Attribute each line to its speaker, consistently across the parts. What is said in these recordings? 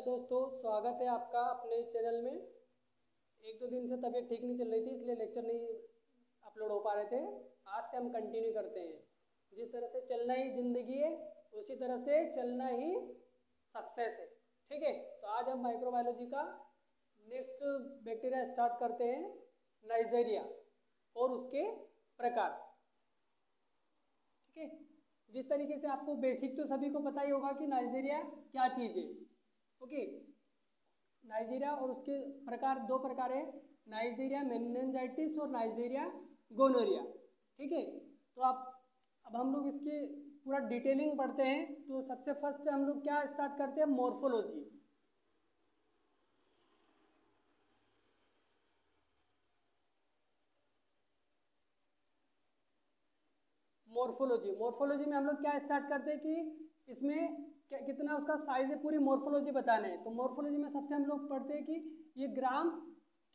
Speaker 1: Hello दोस्तों, स्वागत है आपका अपने चैनल में। एक दो दिन से तबीयत ठीक नहीं चल रही थी, इसलिए लेक्चर नहीं अपलोड हो पा रहे थे। आज से हम कंटिन्यू करते हैं। जिस तरह से चलना ही ज़िंदगी है, उसी तरह से चलना ही सक्सेस है। ठीक है, तो आज हम माइक्रोबायोलॉजी का नेक्स्ट बैक्टीरिया स्टार्ट करते हैं, नाइजीरिया और उसके प्रकार। ठीक है, जिस तरीके से आपको बेसिक तो सभी को पता ही होगा कि नाइजीरिया क्या चीज़ है। ओके, नाइजीरिया और उसके प्रकार, दो प्रकार है, नाइजीरिया मेनिनजाइटिस और नाइजीरिया गोनोरिया। ठीक है, तो अब हम लोग इसकी पूरा डिटेलिंग पढ़ते हैं। तो सबसे फर्स्ट हम लोग क्या स्टार्ट करते हैं, मॉर्फोलॉजी। मॉर्फोलॉजी में हम लोग क्या स्टार्ट करते हैं कि इसमें कितना उसका साइज है, पूरी मॉर्फोलॉजी बताना है। तो मॉर्फोलॉजी में सबसे हम लोग पढ़ते हैं कि ये ग्राम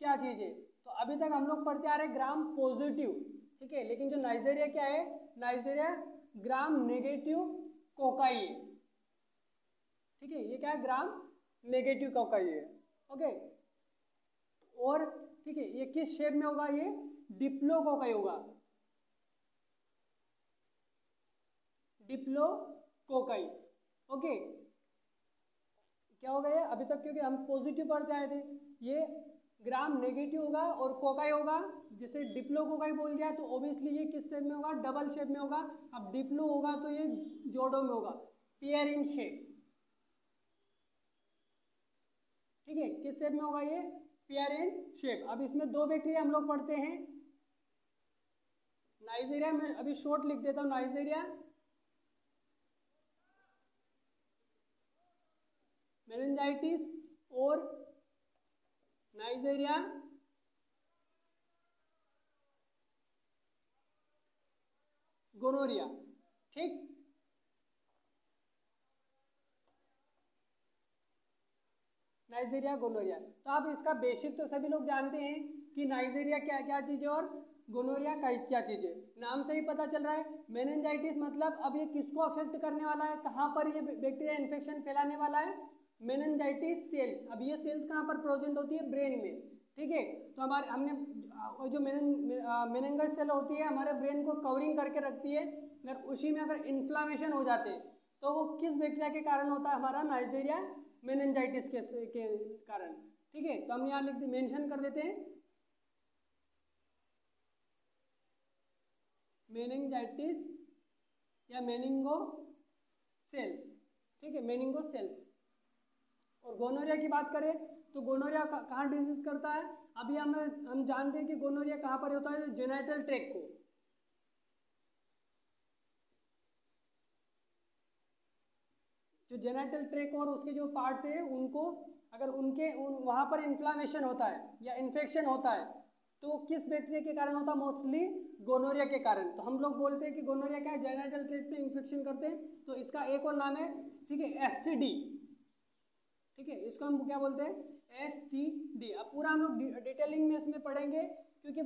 Speaker 1: क्या चीज़ है। तो अभी तक हम लोग पढ़ते आ रहे हैं ग्राम पॉजिटिव। ठीक है, लेकिन जो नाइजीरिया क्या है, नाइजीरिया ग्राम नेगेटिव कोकाई है। ठीक है, ये क्या है, ग्राम नेगेटिव कोकाई है। ओके, और ठीक है, ये किस शेप में होगा, ये डिप्लो कोकाई होगा, डिप्लो कोकाई। ओके, क्या होगा ये अभी तक, क्योंकि हम पॉजिटिव पढ़ते आए थे, ये ग्राम नेगेटिव होगा और कोकाई होगा। जैसे डिप्लो कोकाई बोल दिया तो ऑब्वियसली ये किस शेप में होगा, डबल शेप में होगा। अब डिप्लो होगा तो ये जोड़ों में होगा, पेयर इन शेप। ठीक है, किस शेप में होगा ये, पेयर इन शेप। अब इसमें दो बैक्टीरिया हम लोग पढ़ते हैं। नाइजीरिया में अभी शॉर्ट लिख देता हूँ, नाइजीरिया मेनिनजाइटिस और नाइजीरिया गोनोरिया। ठीक, नाइजीरिया गोनोरिया। तो आप इसका बेसिक तो सभी लोग जानते हैं कि नाइजीरिया क्या क्या चीज़ है और गोनोरिया क्या चीज़ है। नाम से ही पता चल रहा है, मेनिनजाइटिस मतलब अब ये किसको अफेक्ट करने वाला है, कहाँ पर ये बैक्टीरिया इन्फेक्शन फैलाने वाला है, मेनिनजाइटिस सेल्स। अब ये सेल्स कहाँ पर प्रेजेंट होती है, ब्रेन में। ठीक है, तो हमारे हमने जो मेनिनगस सेल होती है हमारे ब्रेन को कवरिंग करके रखती है। अगर उसी में अगर इन्फ्लामेशन हो जाते हैं तो वो किस बैक्टीरिया के कारण होता है, हमारा नाइजीरिया मेनिनजाइटिस के कारण। ठीक है, तो हम यहाँ लिख मेंशन कर देते हैं, मेनिनजाइटिस या मेनिंगो सेल्स। ठीक है, मेनिंगो सेल्स। और गोनोरिया की बात करें तो गोनोरिया कहाँ डिजीज करता है, अभी हम जानते हैं कि गोनोरिया कहाँ पर होता है, जेनाइटल ट्रैक्ट को। जो जेनाइटल ट्रैक्ट और उसके जो पार्ट्स है उनको अगर वहाँ पर इन्फ्लामेशन होता है या इन्फेक्शन होता है तो किस बैक्टीरिया के कारण होता है, मोस्टली गोनोरिया के कारण। तो हम लोग बोलते हैं कि गोनोरिया क्या है, जेनाइटल ट्रैक्ट पे इन्फेक्शन करते हैं। तो इसका एक और नाम है, ठीक है, एसटीडी। ठीक है, इसको हम क्या बोलते हैं, एसटीडी। अब पूरा हम लोग डिटेलिंग में इसमें पढ़ेंगे, क्योंकि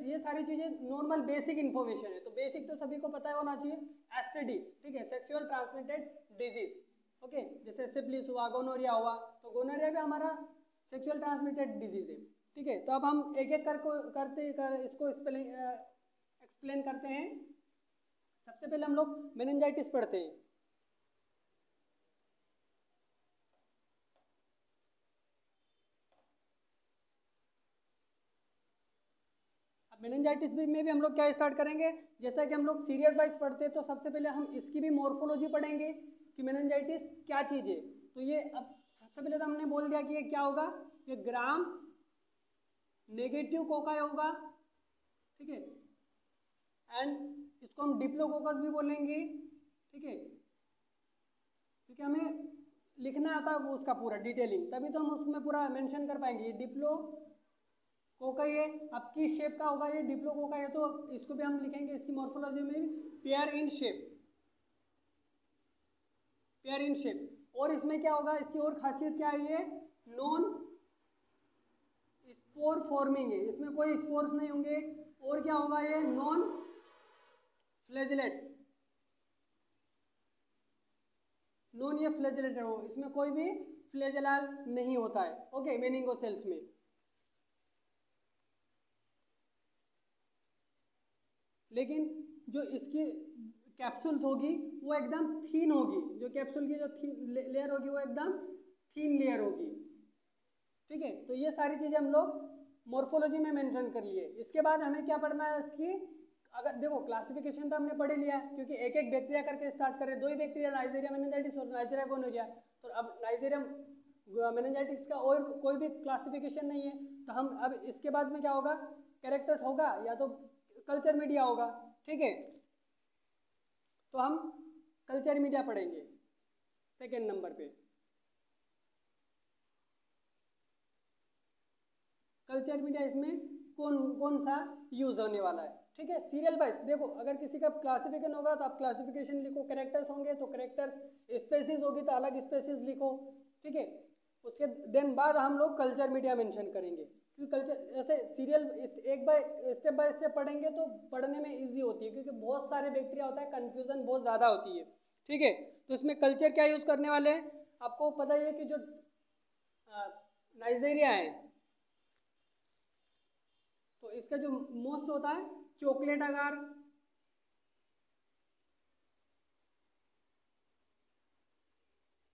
Speaker 1: ये सारी चीज़ें नॉर्मल बेसिक इन्फॉर्मेशन है। तो बेसिक तो सभी को पता होना चाहिए, एसटीडी। ठीक है, सेक्सुअल ट्रांसमिटेड डिजीज। ओके, जैसे सिफिलिस हुआ, गोनोरिया हुआ, तो गोनोरिया भी हमारा सेक्सुअल ट्रांसमिटेड डिजीज है। ठीक है, तो अब हम एक एक इसको एक्सप्लेन करते हैं। सबसे पहले हम लोग मेनिनजाइटिस पढ़ते हैं। मेनिनजाइटिस में भी हम लोग क्या स्टार्ट करेंगे, जैसा कि हम लोग सीरियस वाइज पढ़ते हैं तो सबसे पहले हम इसकी भी मॉर्फोलॉजी पढ़ेंगे कि मेनिनजाइटिस क्या चीज़ है। तो ये अब सबसे पहले तो हमने बोल दिया कि ये क्या होगा, ये ग्राम नेगेटिव कोकाई होगा। ठीक है, एंड इसको हम डिप्लोकोकस भी बोलेंगे। ठीक है, क्योंकि हमें लिखना आता है उसका पूरा डिटेलिंग, तभी तो हम उसमें पूरा मेंशन कर पाएंगे। ये डिप्लो कोकाई है, अब किस शेप का होगा, ये डिप्लो कोकाई है, तो इसको भी हम लिखेंगे इसकी मॉर्फोलॉजी में भी, pair in shape, pair in shape. और इसमें क्या होगा, इसकी और खासियत क्या है, ये नॉन स्पोर फॉर्मिंग है, इसमें कोई स्पोर्स नहीं होंगे। और क्या होगा, ये नॉन फ्लैजिलेट, नॉन ये फ्लैजिलेटेड हो, इसमें कोई भी फ्लैजेला नहीं होता है, ओके, मेनिंगो सेल्स में। लेकिन जो इसकी कैप्सूल्स होगी वो एकदम थीन होगी, जो कैप्सूल की जो लेयर होगी वो एकदम थीन लेयर होगी, ठीक है। तो ये सारी चीज़ें हम लोग मॉर्फोलॉजी में मेंशन कर लिए। इसके बाद हमें क्या पढ़ना है इसकी, अगर देखो क्लासिफिकेशन तो हमने पढ़ ही लिया, क्योंकि एक एक बैक्टीरिया करके स्टार्ट करें, 2 ही बैक्टीरिया, नाइजीरिया मेनिंजाइटिस और नाइजीरिया गोनोरिया। तो अब नाइजीरिया मेनिंजाइटिस का और कोई भी क्लासिफिकेशन नहीं है, तो हम अब इसके बाद में क्या होगा, कैरेक्टर्स होगा या तो कल्चर मीडिया होगा, ठीक है। तो हम कल्चर मीडिया पढ़ेंगे सेकेंड नंबर पे। कल्चर मीडिया इसमें कौन कौन सा यूज होने वाला है, ठीक है। सीरियल वाइज देखो, अगर किसी का क्लासिफिकेशन होगा तो आप क्लासिफिकेशन लिखो, कैरेक्टर्स होंगे तो कैरेक्टर्स, स्पेसीज होगी तो अलग स्पेसीज लिखो, ठीक है। उसके देन बाद हम लोग कल्चर मीडिया मेंशन करेंगे, क्योंकि कल्चर ऐसे सीरियल एक बाय स्टेप पढ़ेंगे तो पढ़ने में इजी होती है, क्योंकि बहुत सारे बैक्टीरिया होता है, कन्फ्यूजन बहुत ज़्यादा होती है, ठीक है। तो इसमें कल्चर क्या यूज़ करने वाले हैं, आपको पता ही है कि जो नाइजीरिया है तो इसका जो मोस्ट होता है चॉकलेट अगार,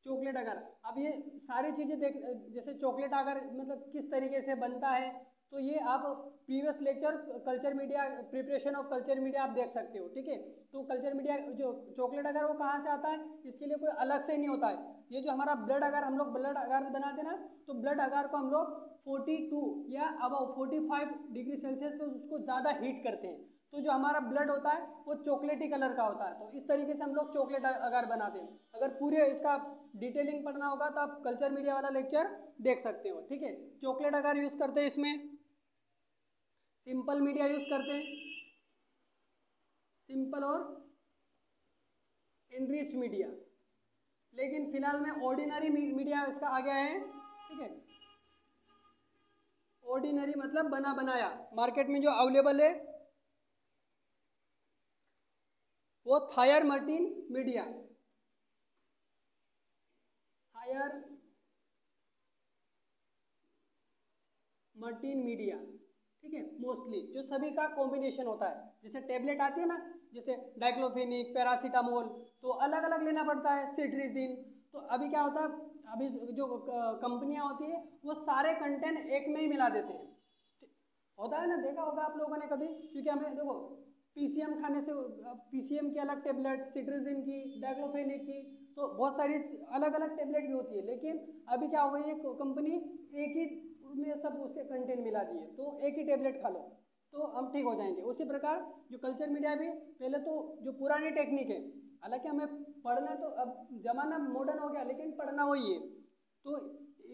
Speaker 1: चॉकलेट अगार। अब ये सारी चीज़ें देख, जैसे चॉकलेट अगार मतलब किस तरीके से बनता है, तो ये आप previous lecture culture media, preparation of culture media आप देख सकते हो, ठीक है। तो कल्चर मीडिया जो चॉकलेट अगार वो कहाँ से आता है, इसके लिए कोई अलग से नहीं होता है। ये जो हमारा ब्लड अगार, हम लोग ब्लड अगार बनाते हैं ना, तो ब्लड अगार को हम लोग 42 या अबव 45 डिग्री सेल्सियस पे उसको ज़्यादा हीट करते हैं, तो जो हमारा ब्लड होता है वो चॉकलेटी कलर का होता है। तो इस तरीके से हम लोग चॉकलेट अगार बनाते हैं। अगर पूरे इसका डिटेलिंग पढ़ना होगा तो आप कल्चर मीडिया वाला लेक्चर देख सकते हो, ठीक है। चॉकलेट अगार यूज़ करते हैं इसमें, सिंपल मीडिया यूज़ करते हैं, सिंपल और एनरिच मीडिया। लेकिन फिलहाल में ऑर्डिनरी मीडिया इसका आ गया है, ठीक है। ऑर्डिनरी मतलब बना बनाया, मार्केट में जो अवेलेबल है वो tier Martin media, tier Martin media, ठीक है। मोस्टली जो सभी का कॉम्बिनेशन होता है, जैसे टेबलेट आती है ना, जैसे डाइक्लोफेनिक, पैरासीटामोल, तो अलग अलग लेना पड़ता है, सिट्रीजिन। तो अभी क्या होता है, अभी जो कंपनियां होती है वो सारे कंटेंट एक में ही मिला देते हैं, होता है ना, देखा होगा आप लोगों ने कभी। क्योंकि हमें देखो पीसीएम खाने से, पीसीएम की अलग टेबलेट, सिट्रीजिन की, डाइक्लोफेनिक की, तो बहुत सारी अलग अलग टेबलेट भी होती है। लेकिन अभी क्या हो गई है, कंपनी एक ही में सब उसके कंटेंट मिला दिए, तो एक ही टेबलेट खा लो तो हम ठीक हो जाएंगे। उसी प्रकार जो कल्चर मीडिया भी, पहले तो जो पुरानी टेक्निक है, हालांकि हमें पढ़ना तो अब जमाना मॉडर्न हो गया, लेकिन पढ़ना वही है। तो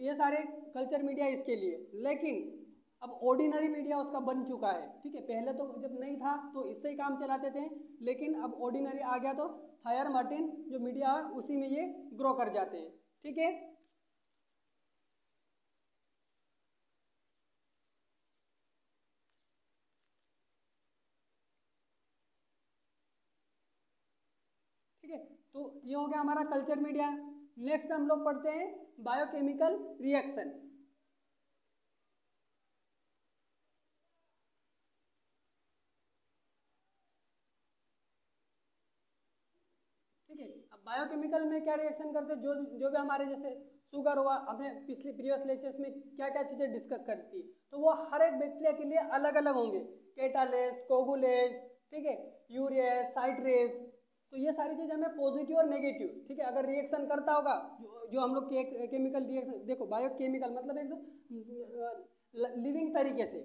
Speaker 1: ये सारे कल्चर मीडिया इसके लिए, लेकिन अब ऑर्डिनरी मीडिया उसका बन चुका है, ठीक है। पहले तो जब नहीं था तो इससे ही काम चलाते थे, लेकिन अब ऑर्डिनरी आ गया तो थायर मार्टिन जो मीडिया है उसी में ये ग्रो कर जाते हैं, ठीक है। ठीक है, तो ये हो गया हमारा कल्चर मीडिया। नेक्स्ट हम लोग पढ़ते हैं बायोकेमिकल रिएक्शन। ठीक है, अब बायोकेमिकल में क्या रिएक्शन करते हैं, जो जो भी हमारे जैसे शुगर हुआ, हमने पिछले प्रीवियस लेक्चर्स में क्या क्या चीज़ें डिस्कस करी थी, तो वो हर एक बैक्टीरिया के लिए अलग अलग होंगे, केटालेस, कोगुलेस, ठीक है, यूरियस, साइट्रेस। तो ये सारी चीज़ हमें पॉजिटिव और नेगेटिव, ठीक है, अगर रिएक्शन करता होगा, जो हम लोग केमिकल रिएक्शन, देखो बायोकेमिकल मतलब एकदम लिविंग तरीके से,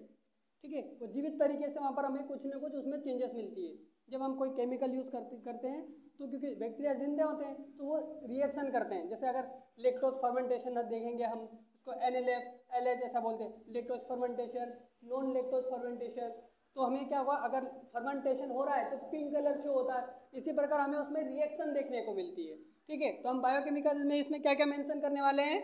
Speaker 1: ठीक है, वो जीवित तरीके से वहाँ पर हमें कुछ ना कुछ उसमें चेंजेस मिलती है। जब हम कोई केमिकल यूज़ करते हैं तो क्योंकि बैक्टीरिया जिंदे होते हैं तो वो रिएक्शन करते हैं। जैसे अगर लेक्टोज फर्मेंटेशन देखेंगे हम, उसको NLF, LH ऐसा बोलते हैं, lactose fermentation, non lactose fermentation. तो हमें क्या हुआ, अगर फर्मेंटेशन हो रहा है तो पिंक कलर शो होता है, इसी प्रकार हमें उसमें रिएक्शन देखने को मिलती है, ठीक है। तो हम बायोकेमिकल में इसमें क्या क्या मेंशन करने वाले हैं,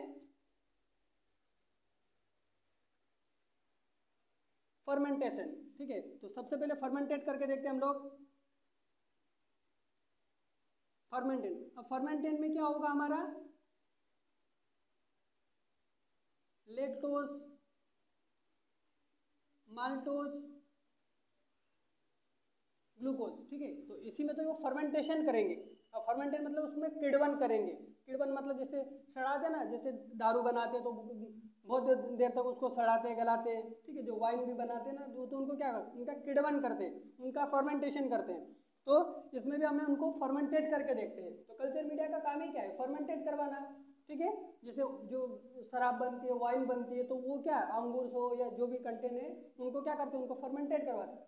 Speaker 1: फर्मेंटेशन, ठीक है। तो सबसे पहले फर्मेंटेट करके देखते हैं हम लोग, फर्मेंटेंट। अब फर्मेंटेंट में क्या होगा हमारा, लेक्टोज, माल्टोज, ग्लूकोज, ठीक है। तो इसी में तो वो फर्मेंटेशन करेंगे। अब फर्मेंटेशन मतलब उसमें किण्वन करेंगे। किण्वन मतलब जैसे सड़ाते ना, जैसे दारू बनाते तो बहुत देर तक उसको सड़ाते गलाते, ठीक है। जो वाइन भी बनाते हैं ना तो उनको क्या करते, उनका किण्वन करते हैं, उनका फर्मेंटेशन करते हैं। तो इसमें भी हमें उनको फर्मेंटेट करके देखते हैं। तो कल्चर मीडिया का काम ही क्या है, फर्मेंटेट करवाना, ठीक है। जैसे जो शराब बनती है, वाइन बनती है, तो वो क्या अंगूर हो या जो भी कंटेन है उनको क्या करते हैं, उनको फर्मेंटेट करवाते हैं,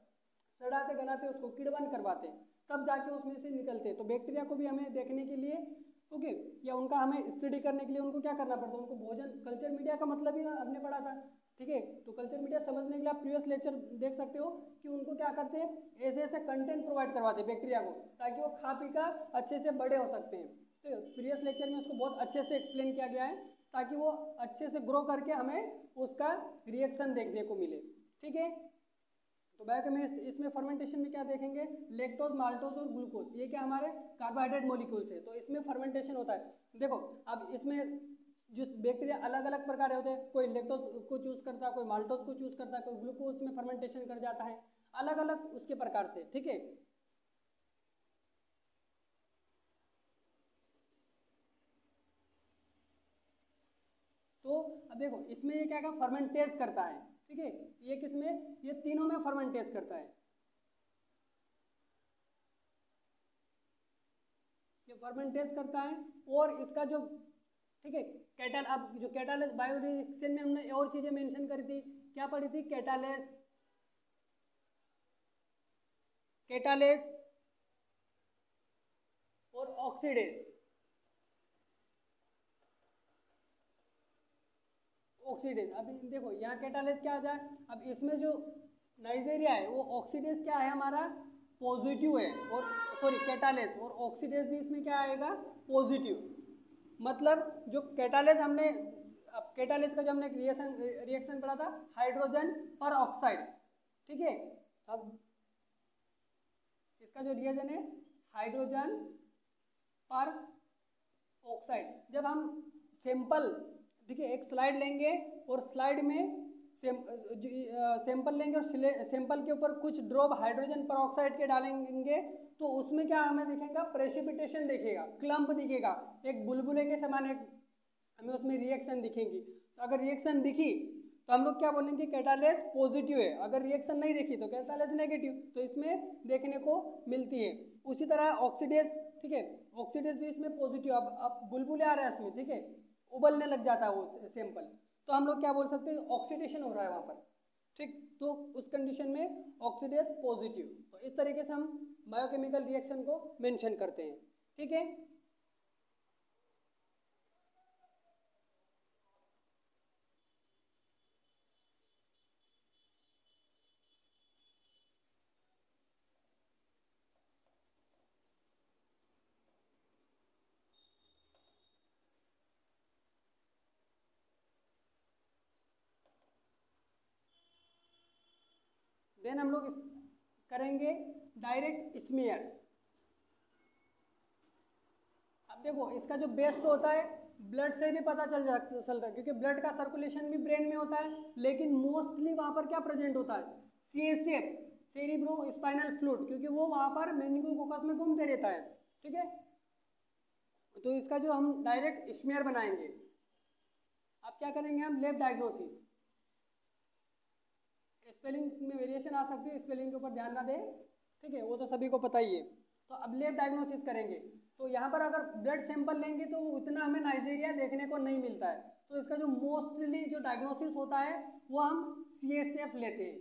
Speaker 1: सड़ाते गलाते उसको किण्वन करवाते हैं, तब जाके उसमें से निकलते हैं। तो बैक्टीरिया को भी हमें देखने के लिए, ओके, या उनका हमें स्टडी करने के लिए उनको क्या करना पड़ता है, उनको भोजन, कल्चर मीडिया का मतलब ही हमने पढ़ा था, ठीक है। तो कल्चर मीडिया समझने के लिए आप प्रीवियस लेक्चर देख सकते हो कि उनको क्या करते हैं, ऐसे ऐसे कंटेंट प्रोवाइड करवाते हैं बैक्टीरिया को, ताकि वो खा पी कर अच्छे से बड़े हो सकते हैं। तो प्रीवियस लेक्चर में उसको बहुत अच्छे से एक्सप्लेन किया गया है, ताकि वो अच्छे से ग्रो करके हमें उसका रिएक्शन देखने को मिले, ठीक है। तो बायोकेमिस्ट्री इसमें फर्मेंटेशन में क्या देखेंगे, लेक्टोज, माल्टोज और ग्लूकोज, ये क्या हमारे कार्बोहाइड्रेट मॉलिक्यूल्स है। तो इसमें फर्मेंटेशन होता है। देखो अब इसमें जिस बैक्टीरिया अलग अलग प्रकार होते हैं, कोई लेक्टोज को चूज करता है, कोई माल्टोज को चूज करता है, कोई ग्लूकोज में फर्मेंटेशन कर जाता है, अलग अलग उसके प्रकार से, ठीक है। तो अब देखो इसमें ये क्या क्या फर्मेंटेज करता है, ठीक है। ये किसमें, ये तीनों में फर्मेंटेज करता है। ये फर्मेंटेज करता है। और इसका जो, ठीक है, कैटाल, अब जो कैटालेस बायो रिएक्शन में हमने और चीजें मेंशन करी थी, क्या पढ़ी थी, कैटालेस, कैटालेस और ऑक्सीडेज। ऑक्सीडेज, अब देखो यहाँ कैटालेस क्या आ जाए, अब इसमें जो नाइजेरिया है वो ऑक्सीडेज क्या है हमारा, पॉजिटिव है, और सॉरी कैटालेस, और ऑक्सीडेज भी इसमें क्या आएगा, पॉजिटिव। मतलब जो कैटालेस हमने, अब कैटालेस का जो हमने रिएक्शन रिएक्शन पढ़ा था, हाइड्रोजन पर ऑक्साइड, ठीक है। अब इसका जो रिएक्शन है हाइड्रोजन पर ऑक्साइड, जब हम सैंपल, देखिए एक स्लाइड लेंगे और स्लाइड में सैंपल लेंगे और सैंपल के ऊपर कुछ ड्रॉप हाइड्रोजन परऑक्साइड के डालेंगे, तो उसमें क्या हमें दिखेगा, प्रेसिपिटेशन दिखेगा, क्लम्प दिखेगा, एक बुलबुले के समान एक हमें उसमें रिएक्शन दिखेंगी। तो अगर रिएक्शन दिखी तो हम लोग क्या बोलेंगे, कैटालेस पॉजिटिव है, अगर रिएक्शन नहीं दिखी तो कैटालेस नेगेटिव। तो इसमें देखने को मिलती है। उसी तरह ऑक्सीडेज, ठीक है, ऑक्सीडेज भी इसमें पॉजिटिव, अब बुलबुले आ रहे हैं इसमें, ठीक है, उबलने लग जाता है वो सैंपल, तो हम लोग क्या बोल सकते हैं, ऑक्सीडेशन हो रहा है वहाँ पर, ठीक। तो उस कंडीशन में ऑक्सीडेज पॉजिटिव। तो इस तरीके से हम बायोकेमिकल रिएक्शन को मेंशन करते हैं, ठीक है। देन हम लोग करेंगे डायरेक्ट स्मीयर। अब देखो इसका जो बेस्ट होता है, ब्लड से भी पता चल रहा है, क्योंकि ब्लड का सर्कुलेशन भी ब्रेन में होता है, लेकिन मोस्टली वहाँ पर क्या प्रेजेंट होता है, CSF, सेरिब्रो स्पाइनल फ्लूइड, क्योंकि वो वहाँ पर मेनिंगोकोकस में घूमते रहता है, ठीक है। तो इसका जो हम डायरेक्ट स्मीयर बनाएंगे, अब क्या करेंगे हम, लैब डायग्नोसिस, स्पेलिंग में वेरिएशन आ सकती है, स्पेलिंग के ऊपर ध्यान ना दें, ठीक है, वो तो सभी को पता ही है। तो अब लैब डायग्नोसिस करेंगे, तो यहाँ पर अगर ब्लड सैंपल लेंगे तो उतना हमें नाइजीरिया देखने को नहीं मिलता है। तो इसका जो मोस्टली जो डायग्नोसिस होता है वो हम CSF लेते हैं,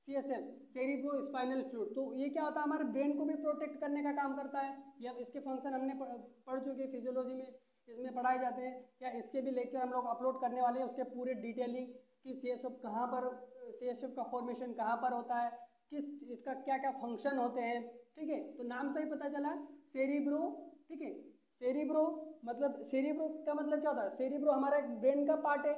Speaker 1: CSF, सेरिब्रो स्पाइनल फ्लूइड। तो ये क्या होता है, हमारे ब्रेन को भी प्रोटेक्ट करने का काम करता है। या इसके फंक्शन हमने पढ़ चुके हैं, फिजियोलॉजी में इसमें पढ़ाए जाते हैं, या इसके भी लेक्चर हम लोग अपलोड करने वाले हैं, उसके पूरे डिटेलिंग कि CSF कहाँ पर, CSF का फॉर्मेशन कहाँ पर होता है, किस इसका क्या क्या फंक्शन होते हैं, ठीक है। तो नाम से ही पता चला सेरिब्रो, ठीक है, सेरिब्रो मतलब, सेरिब्रो का मतलब क्या होता है, सेरिब्रो हमारा एक ब्रेन का पार्ट है,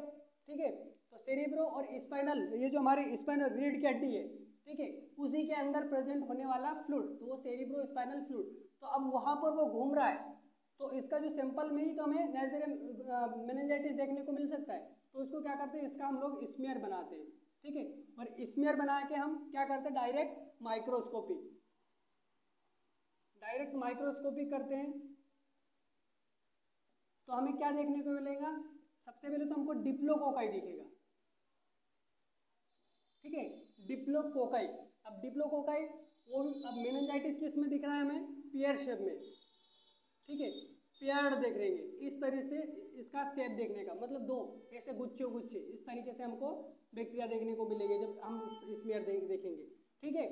Speaker 1: ठीक है। तो सेरिब्रो और स्पाइनल, ये जो हमारी स्पाइनल रीढ़ की हड्डी है, ठीक है, उसी के अंदर प्रेजेंट होने वाला फ्लूइड, तो वो सेरिब्रो स्पाइनल फ्लूइड। तो अब वहाँ पर वो घूम रहा है, तो इसका जो सैंपल में ही तो हमें नाइजीरिया मेनिंजाइटिस देखने को मिल सकता है। तो इसको क्या करते हैं, इसका हम लोग स्मीयर बनाते हैं, ठीक है। और स्मीयर बना के हम क्या करते हैं, डायरेक्ट माइक्रोस्कोपी करते हैं। तो हमें क्या देखने को मिलेगा, सबसे पहले तो हमको डिप्लोकोकाई दिखेगा, ठीक है, डिप्लोकोकाई। अब डिप्लोकोकाई वो अब मेनिंजाइटिस किस में दिख रहा है हमें, पेयर शेप में, ठीक है, पेयर्ड देख रहेंगे इस तरह से, इसका शेप देखने का मतलब दो ऐसे गुच्छे गुच्छे इस तरीके से हमको बैक्टीरिया देखने को मिलेंगे जब हम स्मीयर देखेंगे, ठीक है।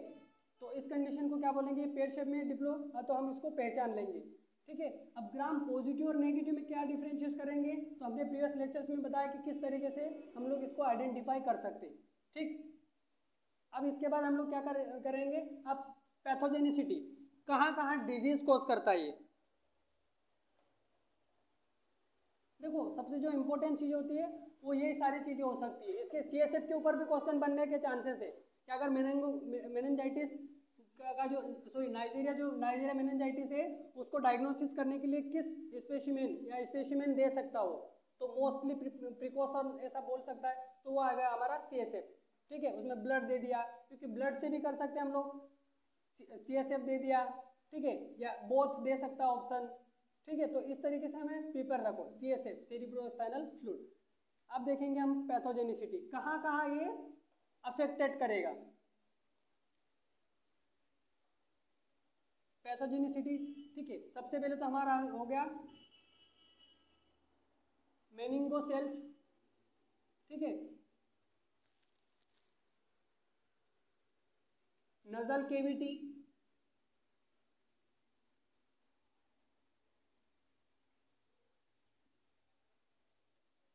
Speaker 1: तो इस कंडीशन को क्या बोलेंगे, पेयर शेप में डिप्लो, तो हम इसको पहचान लेंगे, ठीक है। अब ग्राम पॉजिटिव और नेगेटिव में क्या डिफरेंशिएट करेंगे, तो हमने प्रीवियस लेक्चर्स में बताया कि किस तरीके से हम लोग इसको आइडेंटिफाई कर सकते हैं, ठीक। अब इसके बाद हम लोग क्या करेंगे, अब पैथोजेनिसिटी, कहाँ कहाँ डिजीज कॉज करता है ये। देखो सबसे जो इंपॉर्टेंट चीज होती है वो यही सारी चीजें हो सकती है। इसके सीएसएफ के ऊपर भी क्वेश्चन बनने के चांसेस है कि अगर मेनिंजाइटिस का जो नाइजीरिया मेनिंजाइटिस है उसको डायग्नोसिस करने के लिए किस स्पेसिमेन दे सकता हो, तो मोस्टली प्रिकॉशन ऐसा बोल सकता है, तो वो आ गया हमारा सीएसएफ, ठीक है। उसमें ब्लड दे दिया, क्योंकि ब्लड से भी कर सकते हैं हम लोग, सीएसएफ दे दिया, ठीक है, या बोथ दे सकता है ऑप्शन, ठीक है। तो इस तरीके से हमें प्रिपेयर रखो, सीएसएफ सेरिब्रोस्पाइनल फ्लूइड। अब देखेंगे हम पैथोजेनिसिटी, कहाँ कहाँ ये अफेक्टेड करेगा। पैथोजेनिसिटी, ठीक है, सबसे पहले तो हमारा हो गया मेनिंगोसेल्स, ठीक है, नजल केविटी,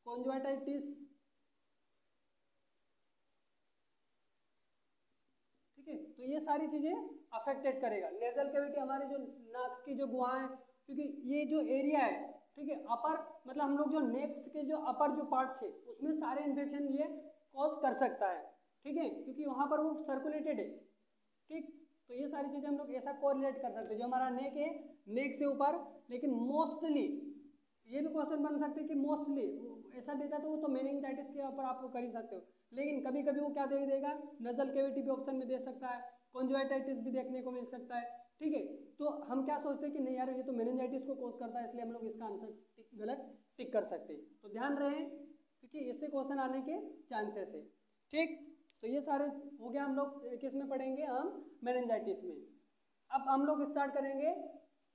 Speaker 1: कॉन्जवाइटाइटिस, ठीक है। तो ये सारी चीजें अफेक्टेड करेगा। नेजल कैविटी हमारी जो नाक की जो गुहा है, क्योंकि ये जो एरिया है, ठीक है, अपर मतलब हम लोग जो नेक के जो अपर जो पार्ट्स है उसमें सारे इन्फेक्शन ये कॉज कर सकता है, ठीक है, क्योंकि वहां पर वो सर्कुलेटेड है, ठीक। तो ये सारी चीजें हम लोग ऐसा कोरिलेट कर सकते हैं, जो हमारा नेक है, नेक से ऊपर, लेकिन मोस्टली ये भी क्वेश्चन बन सकते हैं कि मोस्टली ऐसा देता तो वो तो मेनिंजाइटिस के ऊपर आप कर ही सकते हो, लेकिन कभी कभी वो क्या दे देगा, नजल कैविटी भी ऑप्शन में दे सकता है, कॉन्जवाइटाइटिस भी देखने को मिल सकता है, ठीक है। तो हम क्या सोचते हैं कि नहीं यार ये तो मेनिंजाइटिस को कोज करता है, इसलिए हम लोग इसका आंसर गलत टिक कर सकते हैं। तो ध्यान रहे क्योंकि इससे क्वेश्चन आने के चांसेस है, ठीक। तो ये सारे हो गया, हम लोग किस में पढ़ेंगे, हम मेनिंजाइटिस में। अब हम लोग स्टार्ट करेंगे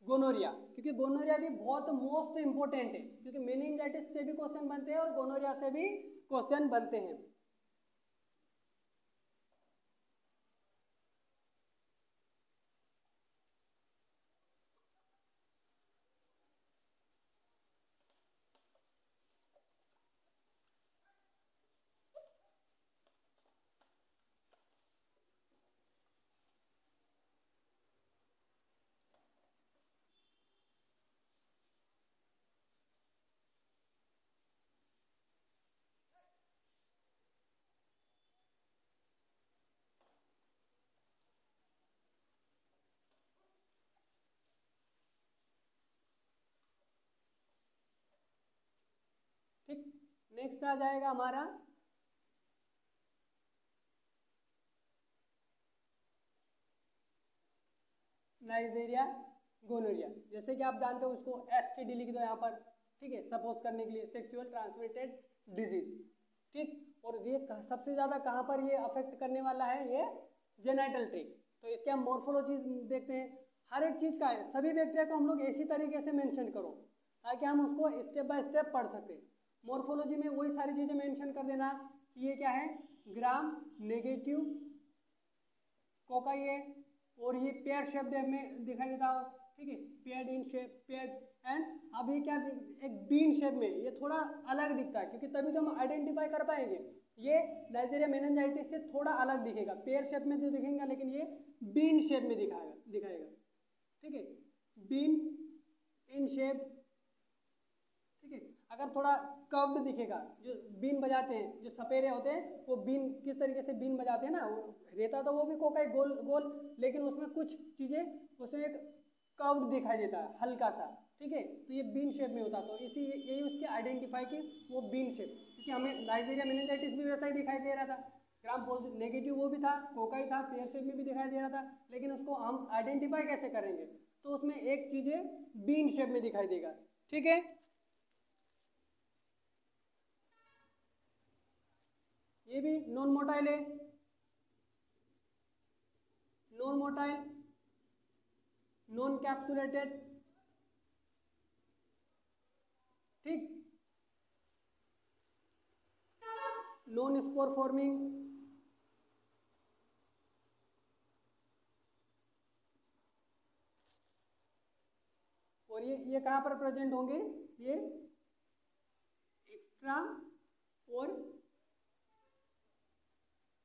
Speaker 1: गोनोरिया, क्योंकि गोनोरिया भी बहुत मोस्ट इंपोर्टेंट है, क्योंकि मेनिंजाइटिस से भी क्वेश्चन बनते हैं और गोनोरिया से भी क्वेश्चन बनते हैं। ठीक, नेक्स्ट आ जाएगा हमारा नाइजीरिया गोनोरिया। जैसे कि आप जानते हो उसको एसटीडी लिख दो यहाँ पर, ठीक है, सपोज करने के लिए सेक्सुअल ट्रांसमिटेड डिजीज, ठीक। और ये सबसे ज़्यादा कहाँ पर ये अफेक्ट करने वाला है, ये जेनाइटल ट्रैक्ट। तो इसके हम मोर्फोलॉजी देखते हैं, हर एक चीज़ का है, सभी बैक्टीरिया को हम लोग इसी तरीके से मेंशन करो ताकि हम उसको स्टेप बाय स्टेप पढ़ सकें। मोर्फोलॉजी में वही सारी चीज़ें मेंशन कर देना कि ये क्या है, ग्राम नेगेटिव कोकाई है, और ये पेयर शेप में दिखाई देता हो, ठीक है, paired in shape, paired, and अब ये क्या एक बीन शेप में, ये थोड़ा अलग दिखता है, क्योंकि तभी तो हम आइडेंटिफाई कर पाएंगे। ये नाइजीरिया मेनिंजाइटिस से थोड़ा अलग दिखेगा, पेयर शेप में तो दिखेगा, लेकिन ये बीन शेप में दिखाएगा, ठीक है, बीन इन शेप, ठीक है। अगर थोड़ा कर्व्ड दिखेगा, जो बीन बजाते हैं, जो सपेरे होते हैं वो बीन किस तरीके से बीन बजाते हैं ना, वो रहता तो वो भी कोकाई गोल गोल, लेकिन उसमें कुछ चीज़ें उसमें एक कर्व्ड दिखाई देता है हल्का सा, ठीक है, तो ये बीन शेप में होता है। तो इसी यही उसकी आइडेंटिफाई की वो बीन शेप, क्योंकि हमें नाइजीरिया मेनिंजाइटिस भी वैसा ही दिखाई दे रहा था, ग्राम पॉजिटिव नेगेटिव वो भी था, कोका ही था, पेयर शेप में भी दिखाई दे रहा था, लेकिन उसको हम आइडेंटिफाई कैसे करेंगे, तो उसमें एक चीज़ है बीन शेप में दिखाई देगा, ठीक है। ये भी नॉन मोटाइल है, नॉन मोटाइल, नॉन कैप्सुलेटेड, ठीक, नॉन स्पोर फॉर्मिंग, और ये कहाँ पर प्रेजेंट होंगे, ये एक्स्ट्रा और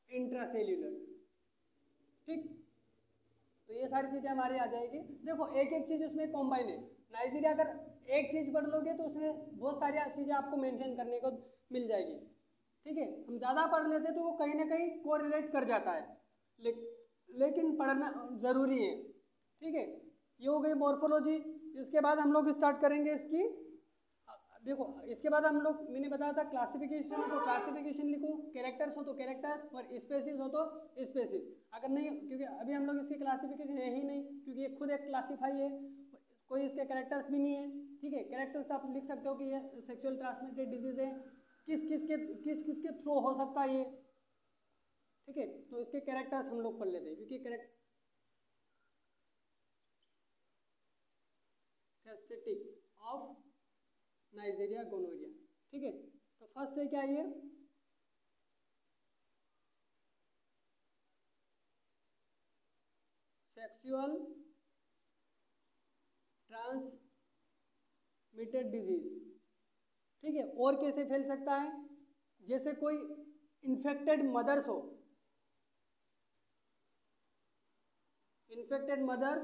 Speaker 1: इंट्रासेल्यूलर, ठीक। तो ये सारी चीजें हमारे आ जाएगी। देखो एक एक चीज उसमें कॉम्बाइन है, नाइजीरिया अगर एक चीज पढ़ लोगे तो उसमें बहुत सारी चीजें आपको मेंशन करने को मिल जाएगी, ठीक है। हम ज़्यादा पढ़ लेते तो वो कहीं ना कहीं कोरिलेट कर जाता है, लेकिन पढ़ना ज़रूरी है, ठीक है। ये हो गई मॉर्फोलॉजी। इसके बाद हम लोग स्टार्ट करेंगे इसकी, देखो इसके बाद हम लोग, मैंने बताया था क्लासिफिकेशन हो तो क्लासिफिकेशन लिखो, कैरेक्टर्स हो तो कैरेक्टर्स, और स्पेसिस हो तो स्पेसिस। अगर नहीं, क्योंकि अभी हम लोग इसकी क्लासिफिकेशन है ही नहीं, क्योंकि ये खुद एक क्लासीफाई है, कोई इसके कैरेक्टर्स भी नहीं है, ठीक है। कैरेक्टर्स आप लिख सकते हो कि ये सेक्सुअल ट्रांसमिटेड डिजीज है, किस किस के थ्रू हो सकता है ये, ठीक है। तो इसके कैरेक्टर्स हम लोग पढ़ लेते हैं, क्योंकि कैरेक्टरिस्टिक ऑफ नाइजीरिया गोनोरिया, ठीक है। तो फर्स्ट है क्या, ये सेक्सुअल ट्रांसमिटेड डिजीज, ठीक है। और कैसे फैल सकता है, जैसे कोई इन्फेक्टेड मदर्स हो, इन्फेक्टेड मदर्स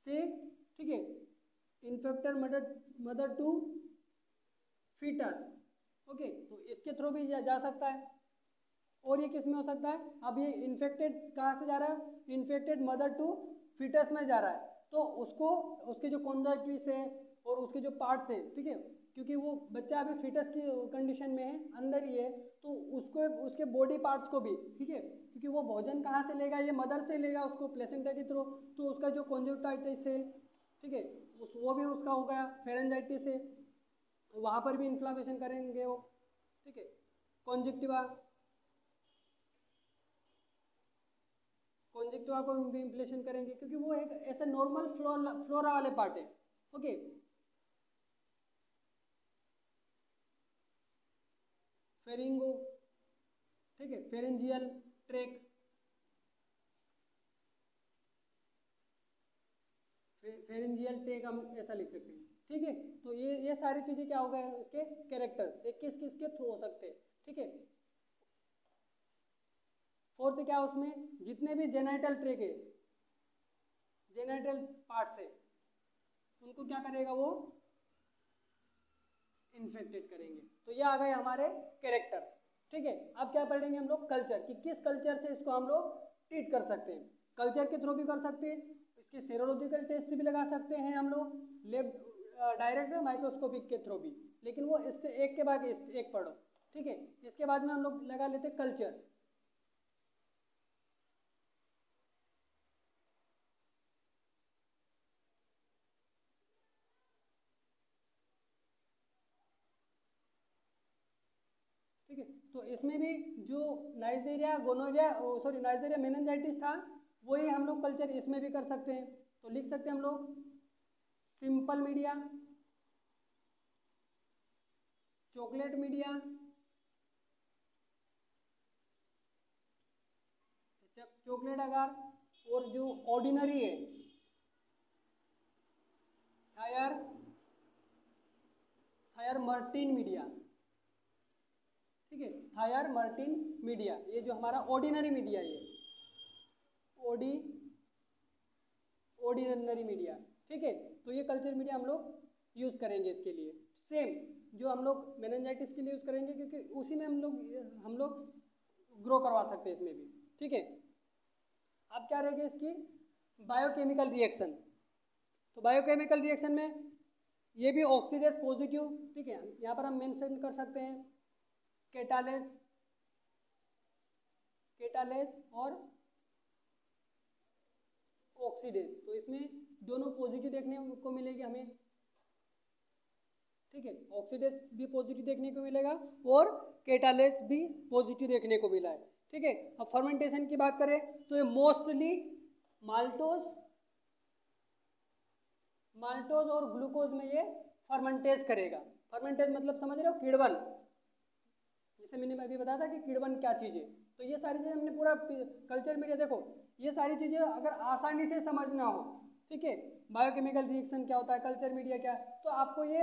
Speaker 1: से, ठीक है, infected mother to foetus, okay, तो इसके थ्रू भी जा सकता है। और ये किस में हो सकता है, अब ये इन्फेक्टेड कहाँ से जा रहा है, इन्फेक्टेड मदर टू फीटस में जा रहा है, तो उसको उसके जो कॉन्जक्टिविस है और उसके जो पार्ट्स हैं, ठीक है, क्योंकि वो बच्चा अभी फीटस की कंडीशन में है, अंदर ही है, तो उसको उसके बॉडी पार्ट्स को भी, ठीक है, क्योंकि वो भोजन कहाँ से लेगा, ये मदर से लेगा उसको प्लेसेंटा के थ्रू, तो उसका जो कॉन्जक्टिविस है, ठीक है, वो भी उसका हो गया, फेरेंजाइटिस है, वहाँ पर भी इन्फ्लामेशन करेंगे वो, ठीक है। कॉन्जक्टिवा को भी इम्प्लेशन करेंगे, क्योंकि वो एक ऐसा नॉर्मल फ्लोरा वाले पार्ट है, ओके। फेरिंगो, ठीक है, फेरेंजियल ट्रैक्ट, फेरेंजियल ट्रैक हम ऐसा लिख सकते हैं, ठीक है। तो ये सारी चीजें क्या हो गए इसके कैरेक्टर्स, ये किस किस के थ्रू हो सकते हैं, ठीक है। फोर्थ क्या उसमें, जितने भी जेनाइटल ट्रैक है, जेनाइटल पार्ट्स है, उनको क्या करेगा वो इन्फेक्टेड करेंगे। तो ये आ गए हमारे कैरेक्टर्स, ठीक है। अब क्या पढ़ेंगे हम लोग, कल्चर, कि किस कल्चर से इसको हम लोग ट्रीट कर सकते हैं, कल्चर के थ्रू भी कर सकते हैं, इसके सेरोलॉजिकल टेस्ट भी लगा सकते हैं हम लोग, लेब डायरेक्ट माइक्रोस्कोपिक के थ्रू भी, लेकिन वो इससे एक के बाद एक पढ़ो, ठीक है। इसके बाद में हम लोग लगा लेते कल्चर, ठीक है। तो इसमें भी जो Neisseria gonorrhoea, sorry Neisseria meningitis था, वही हम लोग कल्चर इसमें भी कर सकते हैं। तो लिख सकते हैं हम लोग simple media, chocolate media, chocolate agar, और जो ऑर्डिनरी है थायर मर्टिन मीडिया, ठीक है, थायर मर्टिन मीडिया, ये जो हमारा ऑर्डिनरी मीडिया, ये ऑर्डिनरी मीडिया, ठीक है। तो ये कल्चर मीडिया हम लोग यूज़ करेंगे इसके लिए, सेम जो हम लोग मेनिंजाइटिस के लिए यूज़ करेंगे, क्योंकि उसी में हम लोग ग्रो करवा सकते हैं इसमें भी, ठीक है। अब क्या रहेगी इसकी बायोकेमिकल रिएक्शन। तो बायोकेमिकल रिएक्शन में ये भी ऑक्सीडेज पॉजिटिव, ठीक है, यहाँ पर हम मेंशन कर सकते हैं कैटालेज, और ऑक्सीडेज। तो इसमें दोनों पॉजिटिव देखने को मिलेगी हमें, ठीक है, ऑक्सीडेज भी पॉजिटिव देखने को मिलेगा और कैटालेज भी पॉजिटिव देखने को मिला है, ठीक है। अब फर्मेंटेशन की बात करें तो ये मोस्टली माल्टोज और ग्लूकोज में ये फर्मेंटेज करेगा। फर्मेंटेज मतलब समझ रहे हो, किण्वन, जैसे मैंने अभी बताया था कि किण्वन क्या चीज़ है। तो ये सारी चीज़ें हमने पूरा कल्चर मीडिया, देखो ये सारी चीज़ें अगर आसानी से समझना हो, ठीक है, बायोकेमिकल रिएक्शन क्या होता है, कल्चर मीडिया क्या, तो आपको ये,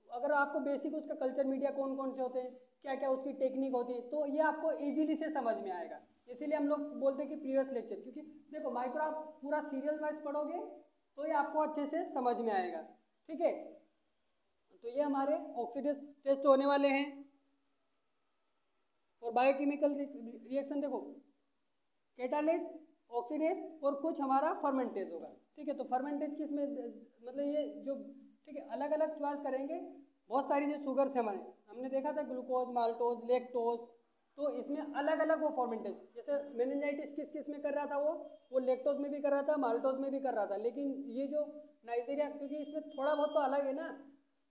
Speaker 1: अगर आपको बेसिक उसका कल्चर मीडिया कौन कौन से होते हैं, क्या क्या उसकी टेक्निक होती है, तो ये आपको इजीली से समझ में आएगा। इसीलिए हम लोग बोलते हैं कि प्रीवियस लेक्चर, क्योंकि देखो माइक्रो आप पूरा सीरियल वाइज पढ़ोगे तो ये आपको अच्छे से समझ में आएगा, ठीक है। तो ये हमारे ऑक्सीडेज टेस्ट होने वाले हैं। और बायोकेमिकल रिएक्शन देखो, कैटालेज, ऑक्सीडेज और कुछ हमारा फर्मेंटेज होगा, ठीक है। तो फर्मेंटेज किसमें, मतलब ये जो, ठीक है, अलग अलग चॉइस करेंगे। बहुत सारी जो शुगर से हमारे हमने देखा था ग्लूकोज, माल्टोज, लेक्टोज, तो इसमें अलग अलग वो फॉर्मेंटेज, जैसे मेनिंजाइटिस किस किस में कर रहा था, वो लेक्टोज में भी कर रहा था, माल्टोज में भी कर रहा था। लेकिन ये जो नाइजीरिया, क्योंकि इसमें थोड़ा बहुत तो अलग है ना,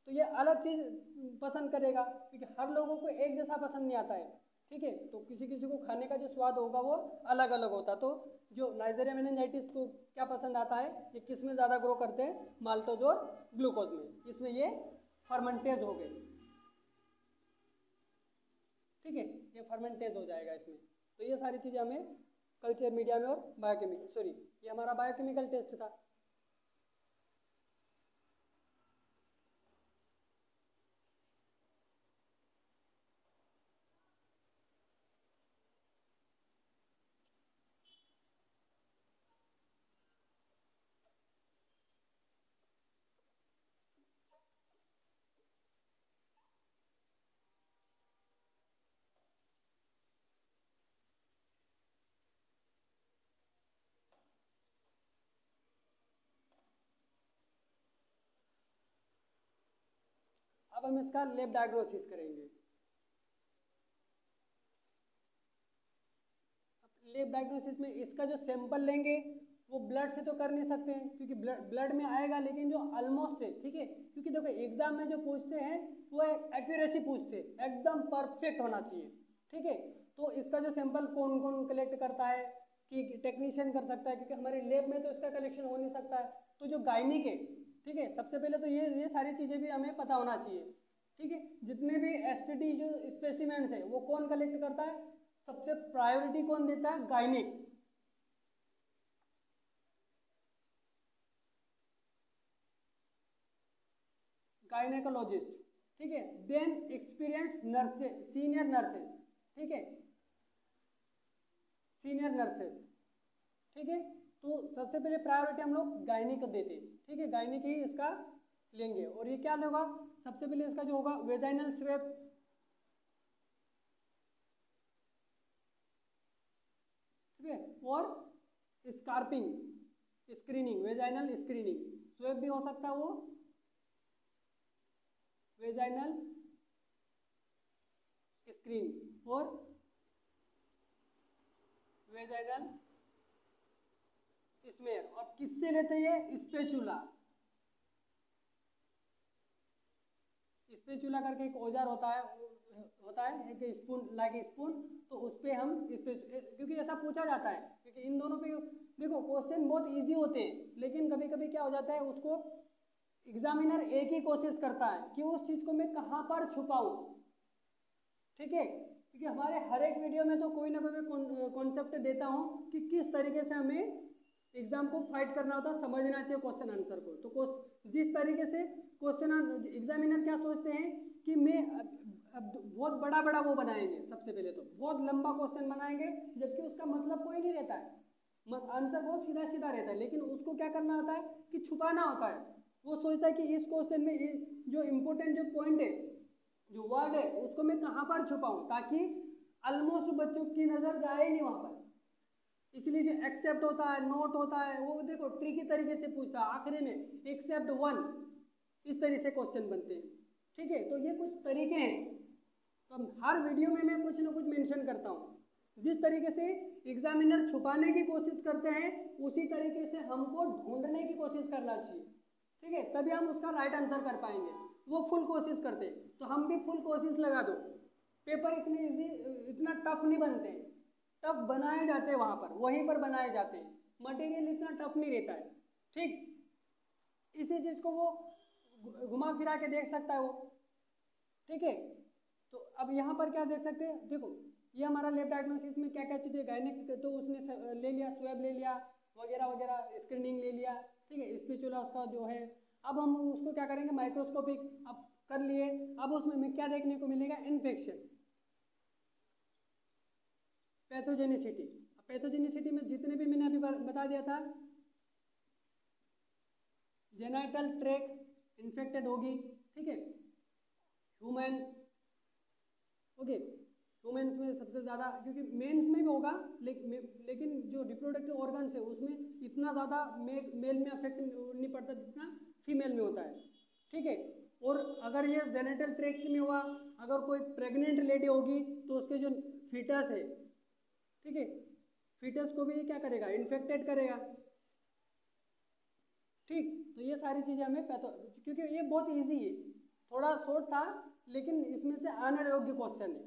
Speaker 1: तो ये अलग चीज़ पसंद करेगा, क्योंकि हर लोगों को एक जैसा पसंद नहीं आता है, ठीक है। तो किसी किसी को खाने का जो स्वाद होगा वो अलग अलग होता। तो जो नाइजीरिया मेनिंजाइटिस को क्या पसंद आता है, ये किस में ज़्यादा ग्रो करते हैं, माल्टोज और ग्लूकोज में, इसमें ये फर्मेंटेज हो गए, ठीक है, ये फर्मेंटेज हो जाएगा इसमें। तो ये सारी चीज़ें हमें कल्चर मीडिया में और बायोकेमिकल, सॉरी ये हमारा बायोकेमिकल टेस्ट था। अब हम इसका लैब डायग्नोसिस करेंगे। लैब डायग्नोसिस में इसका जो सैंपल लेंगे वो ब्लड से तो कर नहीं सकते हैं, क्योंकि ब्लड में आएगा, लेकिन जो ऑलमोस्ट है, ठीक है, क्योंकि देखो एग्जाम में जो पूछते हैं वो एक्यूरेसी पूछते हैं, एकदम परफेक्ट होना चाहिए, ठीक है। तो इसका जो सैंपल कौन कौन कलेक्ट करता है, कि टेक्नीशियन कर सकता है, क्योंकि हमारे लैब में तो इसका कलेक्शन हो नहीं सकता है। तो जो गायनिक है, ठीक है, सबसे पहले तो ये सारी चीज़ें भी हमें पता होना चाहिए, ठीक है। जितने भी एसटीडी जो स्पेसिमेंट्स है वो कौन कलेक्ट करता है, सबसे प्रायोरिटी कौन देता है, गायनिक, गायनेकोलॉजिस्ट, ठीक है। Then experience nurses, senior nurses, ठीक है, सीनियर नर्सेस, ठीक है। तो सबसे पहले प्रायोरिटी हम लोग गायनिक को देते हैं, ठीक है, गायनिक ही इसका लेंगे। और ये क्या होगा, सबसे पहले इसका जो होगा वेजाइनल स्वेब, ठीक है, और स्कार्पिंग, स्क्रीनिंग, वेजाइनल स्क्रीनिंग, स्वेब भी हो सकता है वो, वेजाइनल स्क्रीन और वेजाइनल स्मेयर। और किससे लेते हैं, स्पेचुला, स्पेचुला करके एक औजार होता है एक स्पून, लाइक स्पून, तो उस पर हम क्योंकि ऐसा पूछा जाता है, क्योंकि इन दोनों पे देखो क्वेश्चन बहुत इजी होते हैं, लेकिन कभी कभी क्या हो जाता है, उसको एग्जामिनर एक ही कोशिश करता है कि उस चीज़ को मैं कहाँ पर छुपाऊं, ठीक है, क्योंकि हमारे हर एक वीडियो में तो कोई ना कोई कॉन्सेप्ट देता हूँ कि किस तरीके से हमें एग्जाम को फाइट करना होता है, समझना चाहिए क्वेश्चन आंसर को। तो जिस तरीके से क्वेश्चन एग्जामिनर क्या सोचते हैं कि मैं अब बहुत बड़ा बड़ा वो बनाएंगे, सबसे पहले तो बहुत लंबा क्वेश्चन बनाएंगे, जबकि उसका मतलब कोई नहीं रहता है, आंसर बहुत सीधा सीधा रहता है, लेकिन उसको क्या करना होता है कि छुपाना होता है। वो सोचता है कि इस क्वेश्चन में जो इम्पोर्टेंट जो पॉइंट है, जो वर्ड है, उसको मैं कहाँ पर छुपाऊं, ताकि ऑलमोस्ट बच्चों की नजर जाए नहीं वहां पर। इसलिए जो एक्सेप्ट होता है, नोट होता है, वो देखो ट्रिकी तरीके से पूछता है, आखिरी में एक्सेप्ट वन, इस तरह से क्वेश्चन बनते हैं। ठीक है, तो ये कुछ तरीके हैं। तो हर वीडियो में मैं कुछ ना कुछ मेंशन करता हूँ। जिस तरीके से एग्जामिनर छुपाने की कोशिश करते हैं, उसी तरीके से हमको ढूंढने की कोशिश करना चाहिए। ठीक है, तभी हम उसका राइट आंसर कर पाएंगे। वो फुल कोशिश करते हैं, तो हम भी फुल कोशिश लगा दो। पेपर इतने इजी, इतना टफ नहीं बनते हैं, टफ बनाए जाते हैं वहाँ पर, वहीं पर बनाए जाते हैं। मटेरियल इतना टफ नहीं रहता है। ठीक, इसी चीज़ को वो घुमा फिरा के देख सकता है वो। ठीक है, तो अब यहाँ पर क्या देख सकते हैं, देखो ये हमारा लैब डायग्नोसिस में क्या क्या चीज़ें, गायनिक तो उसने ले लिया, स्वैब ले लिया, वगैरह वगैरह, स्क्रीनिंग ले लिया। ठीक है, स्पिचुला उसका जो है, अब हम उसको क्या करेंगे, माइक्रोस्कोपिक अब कर लिए। अब उसमें क्या देखने को मिलेगा, इन्फेक्शन, पैथोजेनिसिटी। पैथोजेनिसिटी में जितने भी मैंने अभी बता दिया था, जेनाइटल ट्रैक इन्फेक्टेड होगी। ठीक है, ह्यूमन, ओके, ह्यूमन्स में सबसे ज़्यादा, क्योंकि मेंस में भी होगा, लेकिन जो रिप्रोडक्टिव ऑर्गन्स है उसमें इतना ज़्यादा मेल में अफेक्ट नहीं पड़ता जितना फीमेल में होता है। ठीक है, और अगर ये जेनेटल ट्रैक्ट में हुआ, अगर कोई प्रेग्नेंट लेडी होगी तो उसके जो फीटस है, ठीक है, फीटस को भी क्या करेगा, इन्फेक्टेड करेगा। ठीक, तो ये सारी चीज़ें हमें क्योंकि ये बहुत ईजी है, थोड़ा शॉर्ट था, लेकिन इसमें से आने योग्य क्वेश्चन है।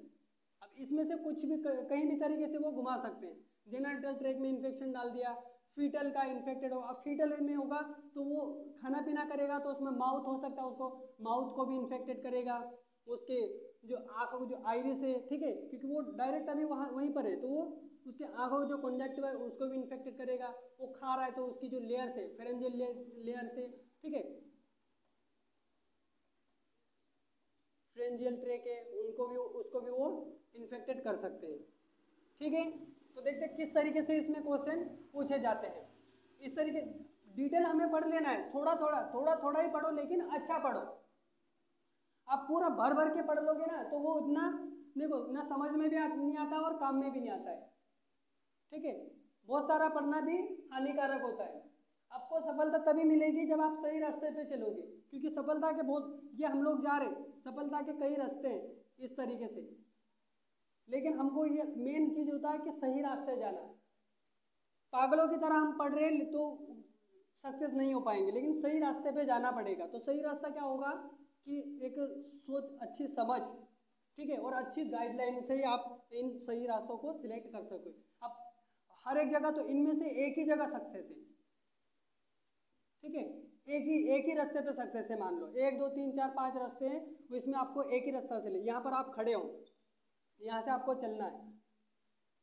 Speaker 1: अब इसमें से कुछ भी कहीं भी तरीके से वो घुमा सकते हैं। जेनेटल ट्रैक में इन्फेक्शन डाल दिया, फीटल का इन्फेक्टेड होगा, अब फीटल में होगा तो वो खाना पीना करेगा तो उसमें माउथ हो सकता है, उसको माउथ को भी इन्फेक्टेड करेगा। उसके जो आँखों को जो आइरिस है, ठीक है, क्योंकि वो डायरेक्ट अभी वहाँ वहीं पर है, तो वो उसके आँखों को जो कंजक्टिवा है उसको भी इन्फेक्टेड करेगा। वो खा रहा है तो उसकी जो लेयर्स है, फेरेंजियल लेयर से, ठीक है, फेरेंजियल ट्रैक है, उसको भी वो इन्फेक्टेड कर सकते हैं। ठीक है, तो देखते हैं किस तरीके से इसमें क्वेश्चन पूछे जाते हैं। इस तरीके डिटेल हमें पढ़ लेना है, थोड़ा थोड़ा ही पढ़ो, लेकिन अच्छा पढ़ो। आप पूरा भर भर के पढ़ लोगे ना तो वो उतना देखो ना समझ में भी नहीं आता और काम में भी नहीं आता है। ठीक है, बहुत सारा पढ़ना भी हानिकारक होता है। आपको सफलता तभी मिलेगी जब आप सही रास्ते पे चलोगे, क्योंकि सफलता के बहुत, ये हम लोग जा रहे, सफलता के कई रास्ते हैं इस तरीके से, लेकिन हमको ये मेन चीज होता है कि सही रास्ते जाना। पागलों की तरह हम पढ़ रहे तो सक्सेस नहीं हो पाएंगे, लेकिन सही रास्ते पे जाना पड़ेगा। तो सही रास्ता क्या होगा कि एक सोच, अच्छी समझ, ठीक है, और अच्छी गाइडलाइन से ही आप इन सही रास्तों को सिलेक्ट कर सकोगे। अब हर एक जगह तो इनमें से एक ही जगह सक्सेस है, ठीक है, एक ही रास्ते पे सक्सेस है। मान लो 1 2 3 4 5 रास्ते हैं, तो इसमें आपको एक ही रास्ता से ले, यहाँ पर आप खड़े हो, यहाँ से आपको चलना है।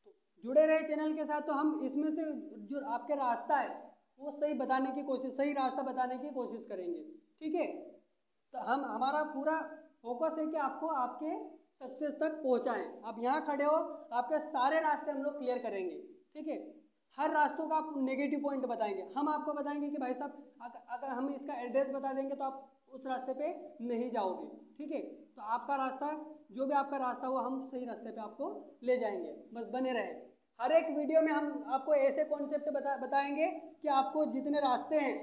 Speaker 1: तो जुड़े रहे चैनल के साथ, तो हम इसमें से जो आपके रास्ता है वो सही बताने की कोशिश, सही रास्ता बताने की कोशिश करेंगे। ठीक है, तो हमारा पूरा फोकस है कि आपको आपके सक्सेस तक पहुंचाएं। आप यहाँ खड़े हो, आपके सारे रास्ते हम लोग क्लियर करेंगे। ठीक है, हर रास्तों का आप नेगेटिव पॉइंट बताएंगे, हम आपको बताएंगे कि भाई साहब अगर हम इसका एड्रेस बता देंगे तो आप उस रास्ते पे नहीं जाओगे। ठीक है, तो आपका रास्ता, जो भी आपका रास्ता वो हम सही रास्ते पे आपको ले जाएंगे। बस बने रहे, हर एक वीडियो में हम आपको ऐसे कॉन्सेप्ट बताएंगे कि आपको जितने रास्ते हैं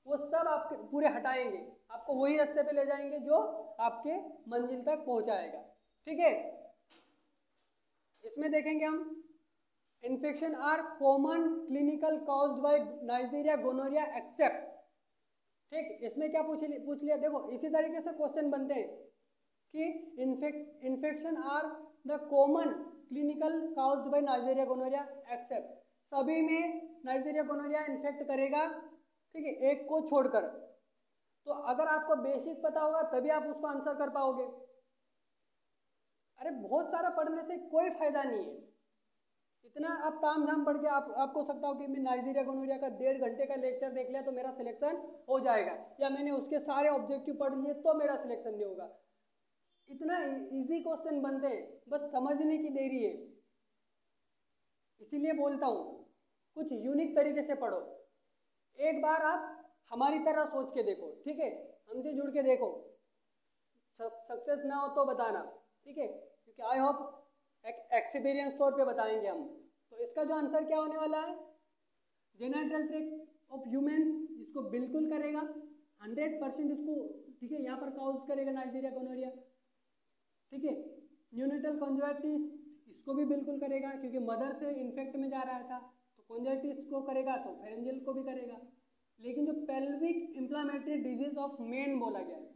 Speaker 1: वो सब आपके पूरे हटाएंगे, आपको वही रास्ते पे ले जाएंगे जो आपके मंजिल तक पहुंचाएगा। ठीक है, इसमें देखेंगे हम, infection are common clinical caused by Neisseria gonorrhoea except. ठीक, इसमें क्या पूछ लिया, देखो इसी तरीके से क्वेश्चन बनते हैं कि infection are the common clinical caused by Neisseria gonorrhoea except, सभी में नाइजीरिया गोनोरिया इन्फेक्ट करेगा। ठीक है, एक को छोड़कर। तो अगर आपको बेसिक पता होगा तभी आप उसको आंसर कर पाओगे। अरे बहुत सारा पढ़ने से कोई फायदा नहीं है। इतना आप ताम झाम पढ़ के आपको सकता हो कि मैं नाइजीरिया गोनोरिया का 1.5 घंटे का लेक्चर देख लिया तो मेरा सिलेक्शन हो जाएगा, या मैंने उसके सारे ऑब्जेक्टिव पढ़ लिए तो मेरा सिलेक्शन नहीं होगा। इतना इजी क्वेश्चन बनते हैं, बस समझने की देरी है। इसीलिए बोलता हूँ कुछ यूनिक तरीके से पढ़ो। एक बार आप हमारी तरह सोच के देखो, ठीक है, हमसे जुड़ के देखो, सक्सेस ना हो तो बताना। ठीक है, क्योंकि आई होप एक एक्सपीरियंस तौर पे बताएंगे हम। तो इसका जो आंसर क्या होने वाला है, जेनेटल ट्रैक्ट ऑफ ह्यूमन इसको बिल्कुल करेगा 100% इसको, ठीक है, यहाँ पर काउज करेगा नाइजीरिया गोनोरिया, ठीक है। न्यूनेटल कॉन्जक्टिविटिस इसको भी बिल्कुल करेगा क्योंकि मदर से इन्फेक्ट में जा रहा था, तो कॉन्जक्टिविटिस को करेगा तो फेरेंजियल को भी करेगा। लेकिन जो pelvic inflammatory disease of main बोला गया है,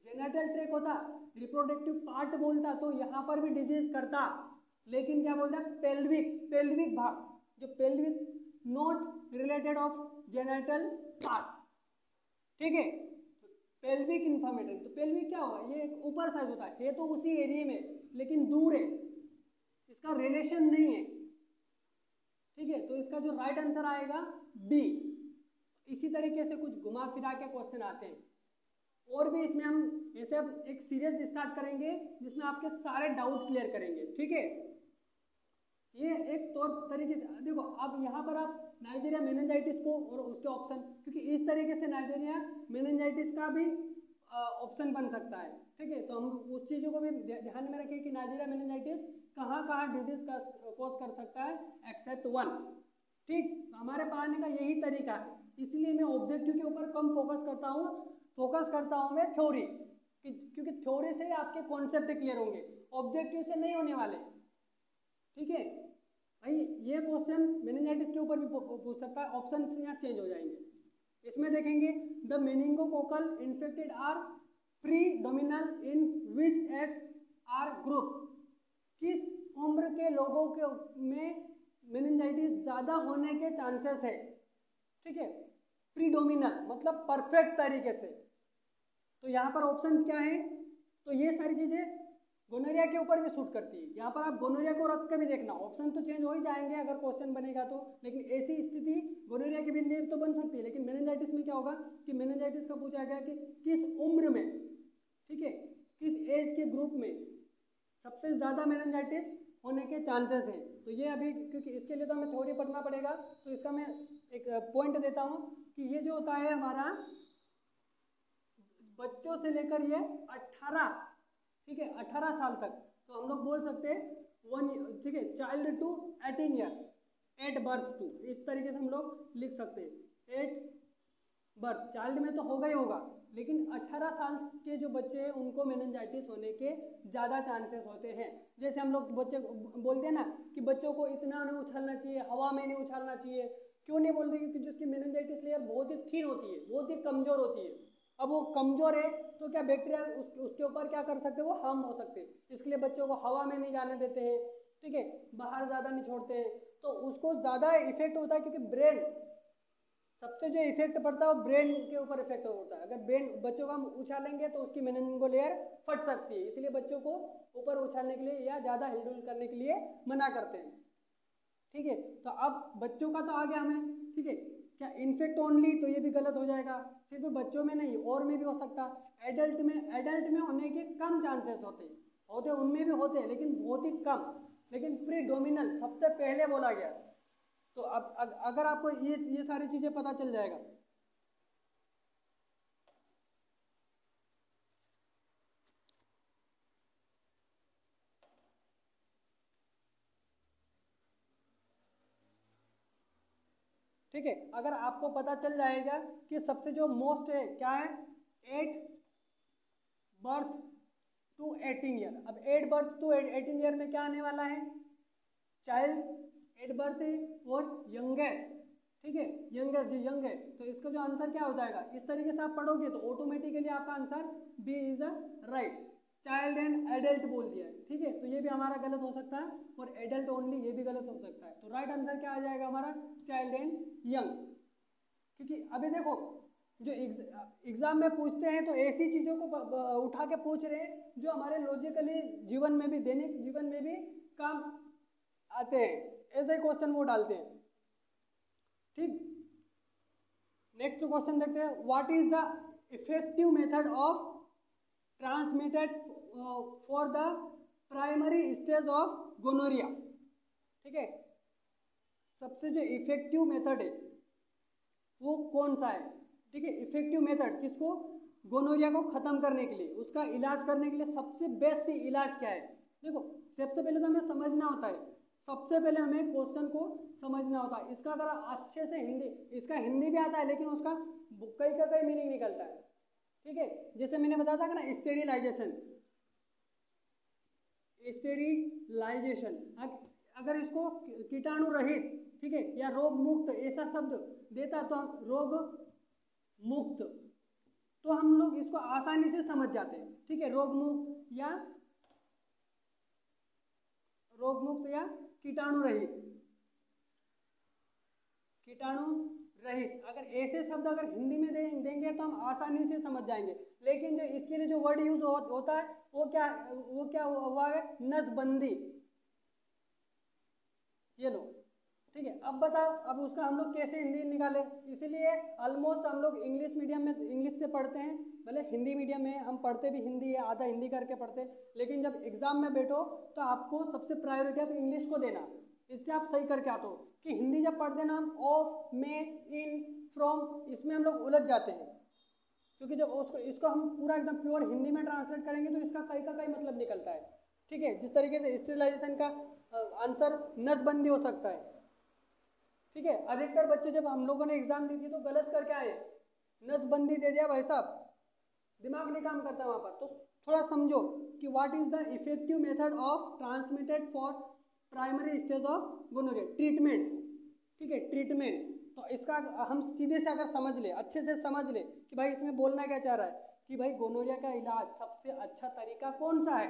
Speaker 1: जेनेटल ट्रैक्ट होता रिप्रोडक्टिव पार्ट बोलता तो यहाँ पर भी डिजीज करता, लेकिन क्या बोलता है पेल्विक भाग, जो pelvic not related of genital part, ठीक है। पेल्विक इंफ्लामेटरी, तो पेल्विक क्या होगा, ये एक ऊपर साइज होता है तो उसी एरिया में लेकिन दूर है, इसका रिलेशन नहीं है, ठीक है। तो इसका जो राइट आंसर आएगा बी। इसी तरीके से कुछ घुमा फिरा के क्वेश्चन आते हैं और भी इसमें हम ऐसे अब एक सीरीज स्टार्ट करेंगे जिसमें आपके सारे डाउट क्लियर करेंगे, ठीक है। ये एक तौर तरीके से देखो, अब यहाँ पर आप नाइजीरिया मेनिंजाइटिस को और उसके ऑप्शन, क्योंकि इस तरीके से नाइजीरिया मेनिंजाइटिस का भी ऑप्शन बन सकता है, ठीक है। तो हम उस चीज़ों को भी ध्यान में रखें कि नाइजीरिया मेनिंजाइटिस कहाँ कहाँ डिजीज का कॉज कर सकता है एक्सेप्ट वन, ठीक। तो हमारे पढ़ाने का यही तरीका है, इसलिए मैं ऑब्जेक्टिव के ऊपर कम फोकस करता हूँ मैं थ्योरी, क्योंकि थ्योरी से ही आपके कॉन्सेप्ट क्लियर होंगे, ऑब्जेक्टिव से नहीं होने वाले, ठीक है भाई। ये क्वेश्चन मेनिंजाइटिस के ऊपर भी पूछ सकता है, ऑप्शन यहाँ चेंज हो जाएंगे। इसमें देखेंगे the meningococcal infected are predominal in which age are group, किस उम्र के लोगों के में मेनिंजाइटिस ज़्यादा होने के चांसेस है, ठीक है। प्रीडोमिनल मतलब परफेक्ट तरीके से, तो यहाँ पर ऑप्शन क्या है, तो ये सारी चीज़ें गोनोरिया के ऊपर भी शूट करती है। यहाँ पर आप गोनोरिया को रख के भी देखना, ऑप्शन तो चेंज हो ही जाएंगे अगर क्वेश्चन बनेगा तो, लेकिन ऐसी स्थिति गोनोरिया के भी लिए तो बन सकती है। लेकिन मेनिंजाइटिस में क्या होगा कि मेनिंजाइटिस का पूछा गया कि किस उम्र में, ठीक है, किस एज के ग्रुप में सबसे ज़्यादा मेनिंजाइटिस होने के चांसेस हैं। तो ये अभी क्योंकि इसके लिए तो हमें थ्योरी पढ़ना पड़ेगा, तो इसका मैं एक पॉइंट देता हूँ कि ये जो होता है हमारा बच्चों से लेकर ये 18, ठीक है, 18 साल तक, तो हम लोग बोल सकते हैं 1, ठीक है, child to 18 years, at birth to, इस तरीके से हम लोग लिख सकते हैं। एट बर्थ, चाइल्ड में तो होगा ही होगा, लेकिन 18 साल के जो बच्चे हैं उनको मेनिंजाइटिस होने के ज़्यादा चांसेस होते हैं। जैसे हम लोग बच्चे बोलते हैं ना कि बच्चों को इतना नहीं उछलना चाहिए, हवा में नहीं उछलना चाहिए, क्यों नहीं बोलते, क्योंकि जिसकी मेनिंजाइटिस लेयर बहुत ही थिन होती है, बहुत ही कमज़ोर होती है। अब वो कमज़ोर है तो क्या बैक्टीरिया उसके ऊपर क्या कर सकते हैं, वो हार्म हो सकते हैं, इसके लिए बच्चों को हवा में नहीं जाने देते हैं, ठीक है, बाहर ज़्यादा नहीं छोड़ते हैं, तो उसको ज़्यादा इफेक्ट होता है, क्योंकि ब्रेन सबसे जो इफेक्ट पड़ता है वो ब्रेन के ऊपर इफेक्ट होता है। अगर ब्रेन बच्चों को हम उछालेंगे तो उसकी मेनिंगो लेयर फट सकती है, इसलिए बच्चों को ऊपर उछालने के लिए या ज़्यादा हिलडुल करने के लिए मना करते हैं, ठीक है। तो अब बच्चों का तो आ गया हमें, ठीक है, क्या इन्फेक्ट ओनली, तो ये भी गलत हो जाएगा, सिर्फ बच्चों में नहीं और में भी हो सकता है। एडल्ट में होने के कम चांसेस होते उनमें भी होते हैं लेकिन बहुत ही कम, लेकिन प्रीडोमिनल सबसे पहले बोला गया। तो अब अगर आपको ये सारी चीज़ें पता चल जाएगा, ठीक है, अगर आपको पता चल जाएगा कि सबसे जो मोस्ट है क्या है, 8 बर्थ टू 18 ईयर। अब 8 बर्थ टू 18 ईयर में क्या आने वाला है, चाइल्ड 8 बर्थ है और यंगेस्ट, ठीक है, यंगेस्ट जो यंग है, तो इसका जो आंसर क्या हो जाएगा, इस तरीके से आप पढ़ोगे तो ऑटोमेटिकली आपका answer B is a right. Child and adult बोल दिया है, ठीक है, तो ये भी हमारा गलत हो सकता है, और एडल्ट ओनली ये भी गलत हो सकता है। तो राइट आंसर क्या आ जाएगा हमारा, चाइल्ड एंड यंग। क्योंकि अभी देखो जो एग्जाम में पूछते हैं तो ऐसी चीज़ों को उठा के पूछ रहे हैं जो हमारे लॉजिकली जीवन में भी, दैनिक जीवन में भी काम आते हैं, ऐसे ही क्वेश्चन वो डालते हैं, ठीक। नेक्स्ट क्वेश्चन देखते हैं, what is the effective method of transmitted for the primary stage of gonorrhoea, ठीक है। सबसे जो इफेक्टिव मेथड है वो कौन सा है, ठीक है, इफेक्टिव मेथड किसको, गोनोरिया को खत्म करने के लिए, उसका इलाज करने के लिए सबसे बेस्ट इलाज क्या है। देखो सबसे पहले तो हमें समझना होता है सबसे पहले हमें क्वेश्चन को समझना होता है। इसका अगर अच्छे से इसका हिंदी भी आता है लेकिन उसका कई का कई मीनिंग निकलता है, ठीक है। जैसे मैंने बताया था कि ना स्टेरिलाइजेशन, स्टेरिलाइजेशन अगर इसको कीटाणु रहित, ठीक है, या रोग मुक्त ऐसा शब्द देता तो हम रोग मुक्त, तो हम लोग इसको आसानी से समझ जाते हैं, ठीक है। रोग मुक्त या कीटाणु रहित, अगर ऐसे शब्द अगर हिंदी में देंगे तो हम आसानी से समझ जाएंगे। लेकिन जो इसके लिए जो वर्ड यूज होता है वो क्या हुआ है, नसबंदी। ये लो, ठीक है। अब बताओ, अब उसका हम लोग कैसे हिंदी निकाले। इसीलिए ऑलमोस्ट हम लोग इंग्लिश मीडियम में इंग्लिश से पढ़ते हैं, मतलब हिंदी मीडियम में हम पढ़ते भी हिंदी है, आधा हिंदी करके पढ़ते हैं, लेकिन जब एग्जाम में बैठो तो आपको सबसे प्रायोरिटी आप इंग्लिश को देना, इससे आप सही करके आते हो। कि हिंदी जब पढ़ते ना हम ऑफ, में, इन, फ्रॉम, इसमें हम लोग उलझ जाते हैं, क्योंकि जब इसको हम पूरा एकदम प्योर हिंदी में ट्रांसलेट करेंगे तो इसका कई का कई मतलब निकलता है, ठीक है। जिस तरीके से स्टेरिलाइजेशन का आंसर नसबंदी हो सकता है, ठीक है। अधिकतर बच्चे जब हम लोगों ने एग्जाम दी थी तो गलत करके आए, नसबंदी दे दिया भाई साहब, दिमाग नहीं काम करता वहां पर। तो थोड़ा समझो कि what is the effective method of transmitted for primary stage of gonorrhoea, treatment, ठीक है, ट्रीटमेंट। तो इसका हम सीधे से अगर समझ ले, अच्छे से समझ ले कि भाई इसमें बोलना क्या चाह रहा है, कि भाई गोनोरिया का इलाज सबसे अच्छा तरीका कौन सा है,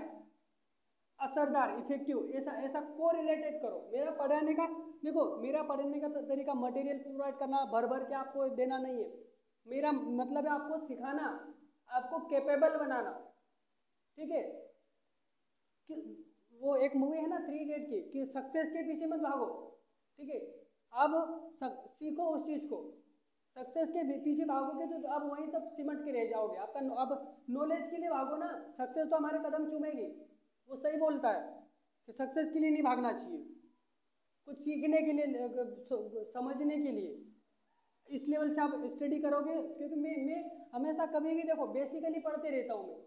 Speaker 1: असरदार, इफेक्टिव, ऐसा को रिलेटेड करो। मेरा पढ़ाने का देखो, मेरा पढ़ने का तरीका मटेरियल प्रोवाइड करना, भर भर के आपको देना नहीं है। मेरा मतलब है आपको सिखाना, आपको कैपेबल बनाना, ठीक है। कि वो एक मूवी है ना 3 इडियट की, कि सक्सेस के पीछे मत भागो, ठीक है। अब सीखो उस चीज को, सक्सेस के पीछे भागोगे तो अब वहीं तक सिमट के रह जाओगे। आपका अब नॉलेज के लिए भागो ना, सक्सेस तो हमारे कदम चूमेगी। वो सही बोलता है कि सक्सेस के लिए नहीं भागना चाहिए, कुछ सीखने के लिए, समझने के लिए। इस लेवल से आप स्टडी करोगे, क्योंकि मैं हमेशा कभी भी देखो बेसिकली पढ़ते रहता हूँ मैं,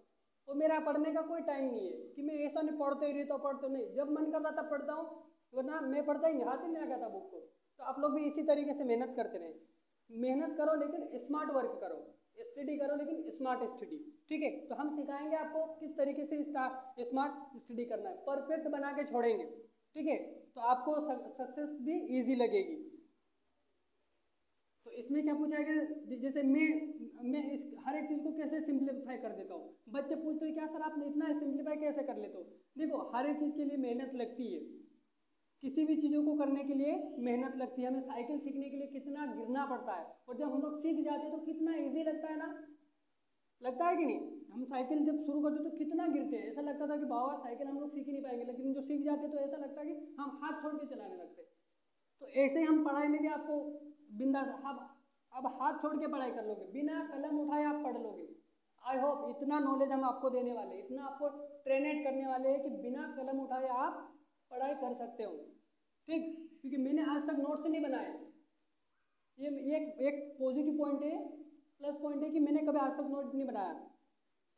Speaker 1: तो मेरा पढ़ने का कोई टाइम नहीं है कि मैं ऐसा नहीं पढ़ते ही रहता हूँ, पढ़ते नहीं, जब मन करता तब पढ़ता हूँ, वरना मैं पढ़ता ही नहीं, हाथ ही नहीं लगाता बुक को। तो आप लोग भी इसी तरीके से मेहनत करते रहे, मेहनत करो लेकिन स्मार्ट वर्क करो, स्टडी करो लेकिन स्मार्ट स्टडी, ठीक है। तो हम सिखाएंगे आपको किस तरीके से स्मार्ट स्टडी करना है, परफेक्ट बना के छोड़ेंगे, ठीक है। तो आपको सक्सेस भी इजी लगेगी। तो इसमें क्या पूछा गया, जैसे मैं इस हर एक चीज़ को कैसे सिंप्लीफाई कर देता हूँ। बच्चे पूछते हैं क्या सर आप इतना सिंप्लीफाई कैसे कर लेते हो। देखो हर एक चीज़ के लिए मेहनत लगती है, किसी भी चीज़ों को करने के लिए मेहनत लगती है। हमें साइकिल सीखने के लिए कितना गिरना पड़ता है, और जब हम लोग सीख जाते हैं तो कितना ईजी लगता है ना, लगता है कि नहीं। हम साइकिल जब शुरू करते तो कितना गिरते हैं, ऐसा लगता था कि बाबा साइकिल हम लोग सीख ही नहीं पाएंगे, लेकिन जो सीख जाते तो ऐसा लगता है कि हम हाथ छोड़ के चलाने लगते। तो ऐसे ही हम पढ़ाई में भी आपको बिंदास, अब हाथ छोड़ के पढ़ाई कर लोगे, बिना कलम उठाए आप पढ़ लोगे। आई होप इतना नॉलेज हम आपको देने वाले, इतना आपको ट्रेनेट करने वाले हैं कि बिना कलम उठाए आप पढ़ाई कर सकते हो, ठीक। क्योंकि मैंने आज तक नोट्स नहीं बनाए, ये एक पॉजिटिव पॉइंट है, प्लस पॉइंट है कि मैंने कभी आज तक नोट नहीं बनाया,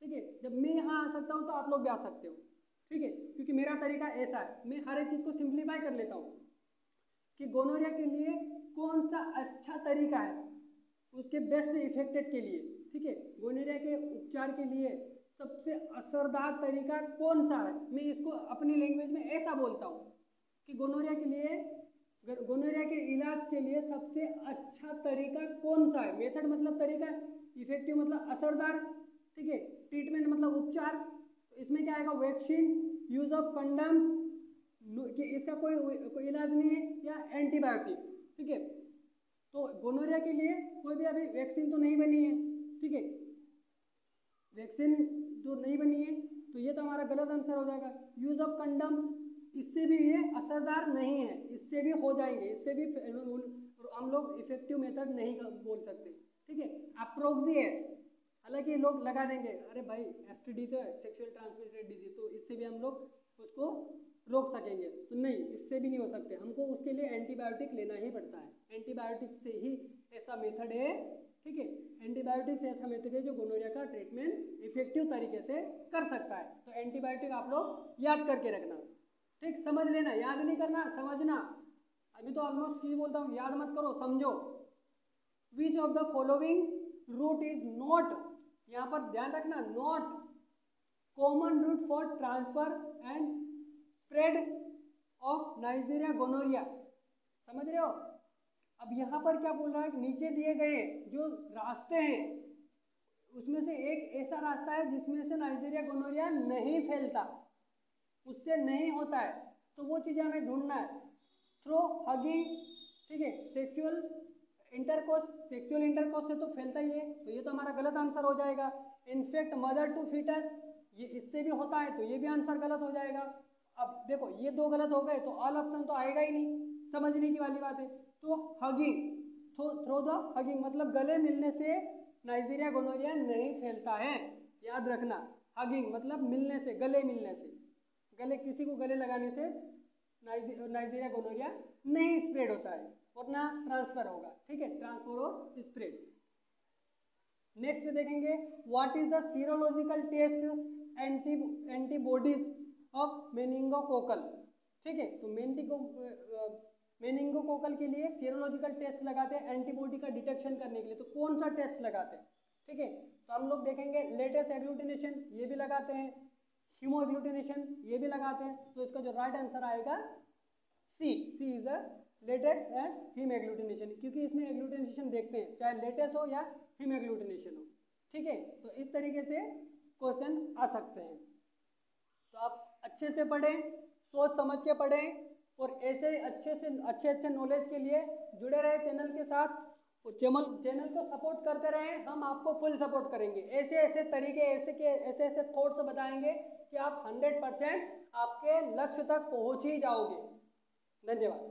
Speaker 1: ठीक है। जब मैं यहाँ आ सकता हूँ तो आप लोग भी आ सकते हो, ठीक है। क्योंकि मेरा तरीका ऐसा है, मैं हर एक चीज़ को सिंप्लीफाई कर लेता हूँ कि गोनोरिया के लिए कौन सा अच्छा तरीका है, उसके बेस्ट इफेक्टेड के लिए, ठीक है। गोनोरिया के उपचार के लिए सबसे असरदार तरीका कौन सा है, मैं इसको अपनी लैंग्वेज में ऐसा बोलता हूँ कि गोनोरिया के इलाज के लिए सबसे अच्छा तरीका कौन सा है। मेथड मतलब तरीका, इफेक्टिव मतलब असरदार, ठीक है। ट्रीटमेंट मतलब उपचार, तो इसमें क्या आएगा, वैक्सीन, यूज ऑफ कंडम्स, कि इसका कोई इलाज नहीं है, या एंटीबायोटिक, ठीक है। तो गोनोरिया के लिए कोई भी अभी वैक्सीन तो नहीं बनी है, ठीक है। वैक्सीन जो नहीं बनी है तो ये तो हमारा गलत आंसर हो जाएगा। यूज ऑफ कंडम, इससे भी ये असरदार नहीं है, इससे भी हो जाएंगे, इससे भी हम लोग इफेक्टिव मेथड नहीं बोल सकते, ठीक है। अप्रोक्सी है, हालांकि लोग लगा देंगे अरे भाई एसटीडी तो है, सेक्सुअल ट्रांसमिटेड डिजीज, तो इससे भी हम लोग उसको रोक सकेंगे, तो नहीं, इससे भी नहीं हो सकते। हमको उसके लिए एंटीबायोटिक लेना ही पड़ता है, एंटीबायोटिक से ही ऐसा मेथड है, ठीक है। एंटीबायोटिक से ऐसा मेथड है जो गोनोरिया का ट्रीटमेंट इफेक्टिव तरीके से कर सकता है। तो एंटीबायोटिक आप लोग याद करके रखना, ठीक, समझ लेना, याद नहीं करना, समझना। अभी तो ऑलमोस्ट चीज बोलता हूँ, याद मत करो, समझो। Which of the following route is not, यहाँ पर ध्यान रखना, not common route for transfer and spread of Neisseria gonorrhoea. समझ रहे हो? अब यहाँ पर क्या बोल रहा है, नीचे दिए गए जो रास्ते हैं उसमें से एक ऐसा रास्ता है जिसमें से नाइजीरिया गोनोरिया नहीं फैलता, उससे नहीं होता है, तो वो चीज़ें हमें ढूंढना है। थ्रो हगिंग, ठीक है, सेक्सुअल इंटरकोर्स, सेक्सुअल इंटरकोर्स से तो फैलता ही है, तो ये तो हमारा गलत आंसर हो जाएगा। इनफेक्ट मदर टू फीटस, ये इससे भी होता है, तो ये भी आंसर गलत हो जाएगा। अब देखो ये दो गलत हो गए तो ऑल ऑप्शन तो आएगा ही नहीं, समझने की वाली बात है। तो हगिंग, थ्रो द हगिंग मतलब गले मिलने से नाइजीरिया गोनोरिया नहीं फैलता है, याद रखना। हगिंग मतलब मिलने से, गले मिलने से, गले किसी को गले लगाने से नाइजीरिया गोनोरिया नहीं स्प्रेड होता है और ना ट्रांसफर होगा, ठीक है, ट्रांसफर और स्प्रेड। नेक्स्ट देखेंगे, what is the serological test antibodies of meningococcal, ठीक है, तो मेनिंगोकोकल के लिए सीरोलॉजिकल टेस्ट लगाते हैं एंटीबॉडी का डिटेक्शन करने के लिए, तो कौन सा टेस्ट लगाते हैं, ठीक है, तो हम लोग देखेंगे लेटेस्ट एग्लूटिनेशन, ये भी लगाते हैं, हीमो एग्लूटिनेशन ये भी लगाते हैं, तो इसका जो राइट आंसर आएगा C is a latex and haem agglutination, क्योंकि इसमें एग्लूटिनेशन देखते हैं चाहे लेटेस्ट हो या हीम एग्लूटिनेशन हो, ठीक है, तो इस तरीके से क्वेश्चन आ सकते हैं। तो आप अच्छे से पढ़ें, सोच समझ के पढ़ें, और ऐसे अच्छे नॉलेज के लिए जुड़े रहे चैनल के साथ, चैनल को सपोर्ट करते रहें, हम आपको फुल सपोर्ट करेंगे। ऐसे तरीके, ऐसे थॉट्स बताएंगे कि आप 100% आपके लक्ष्य तक पहुंच ही जाओगे। धन्यवाद।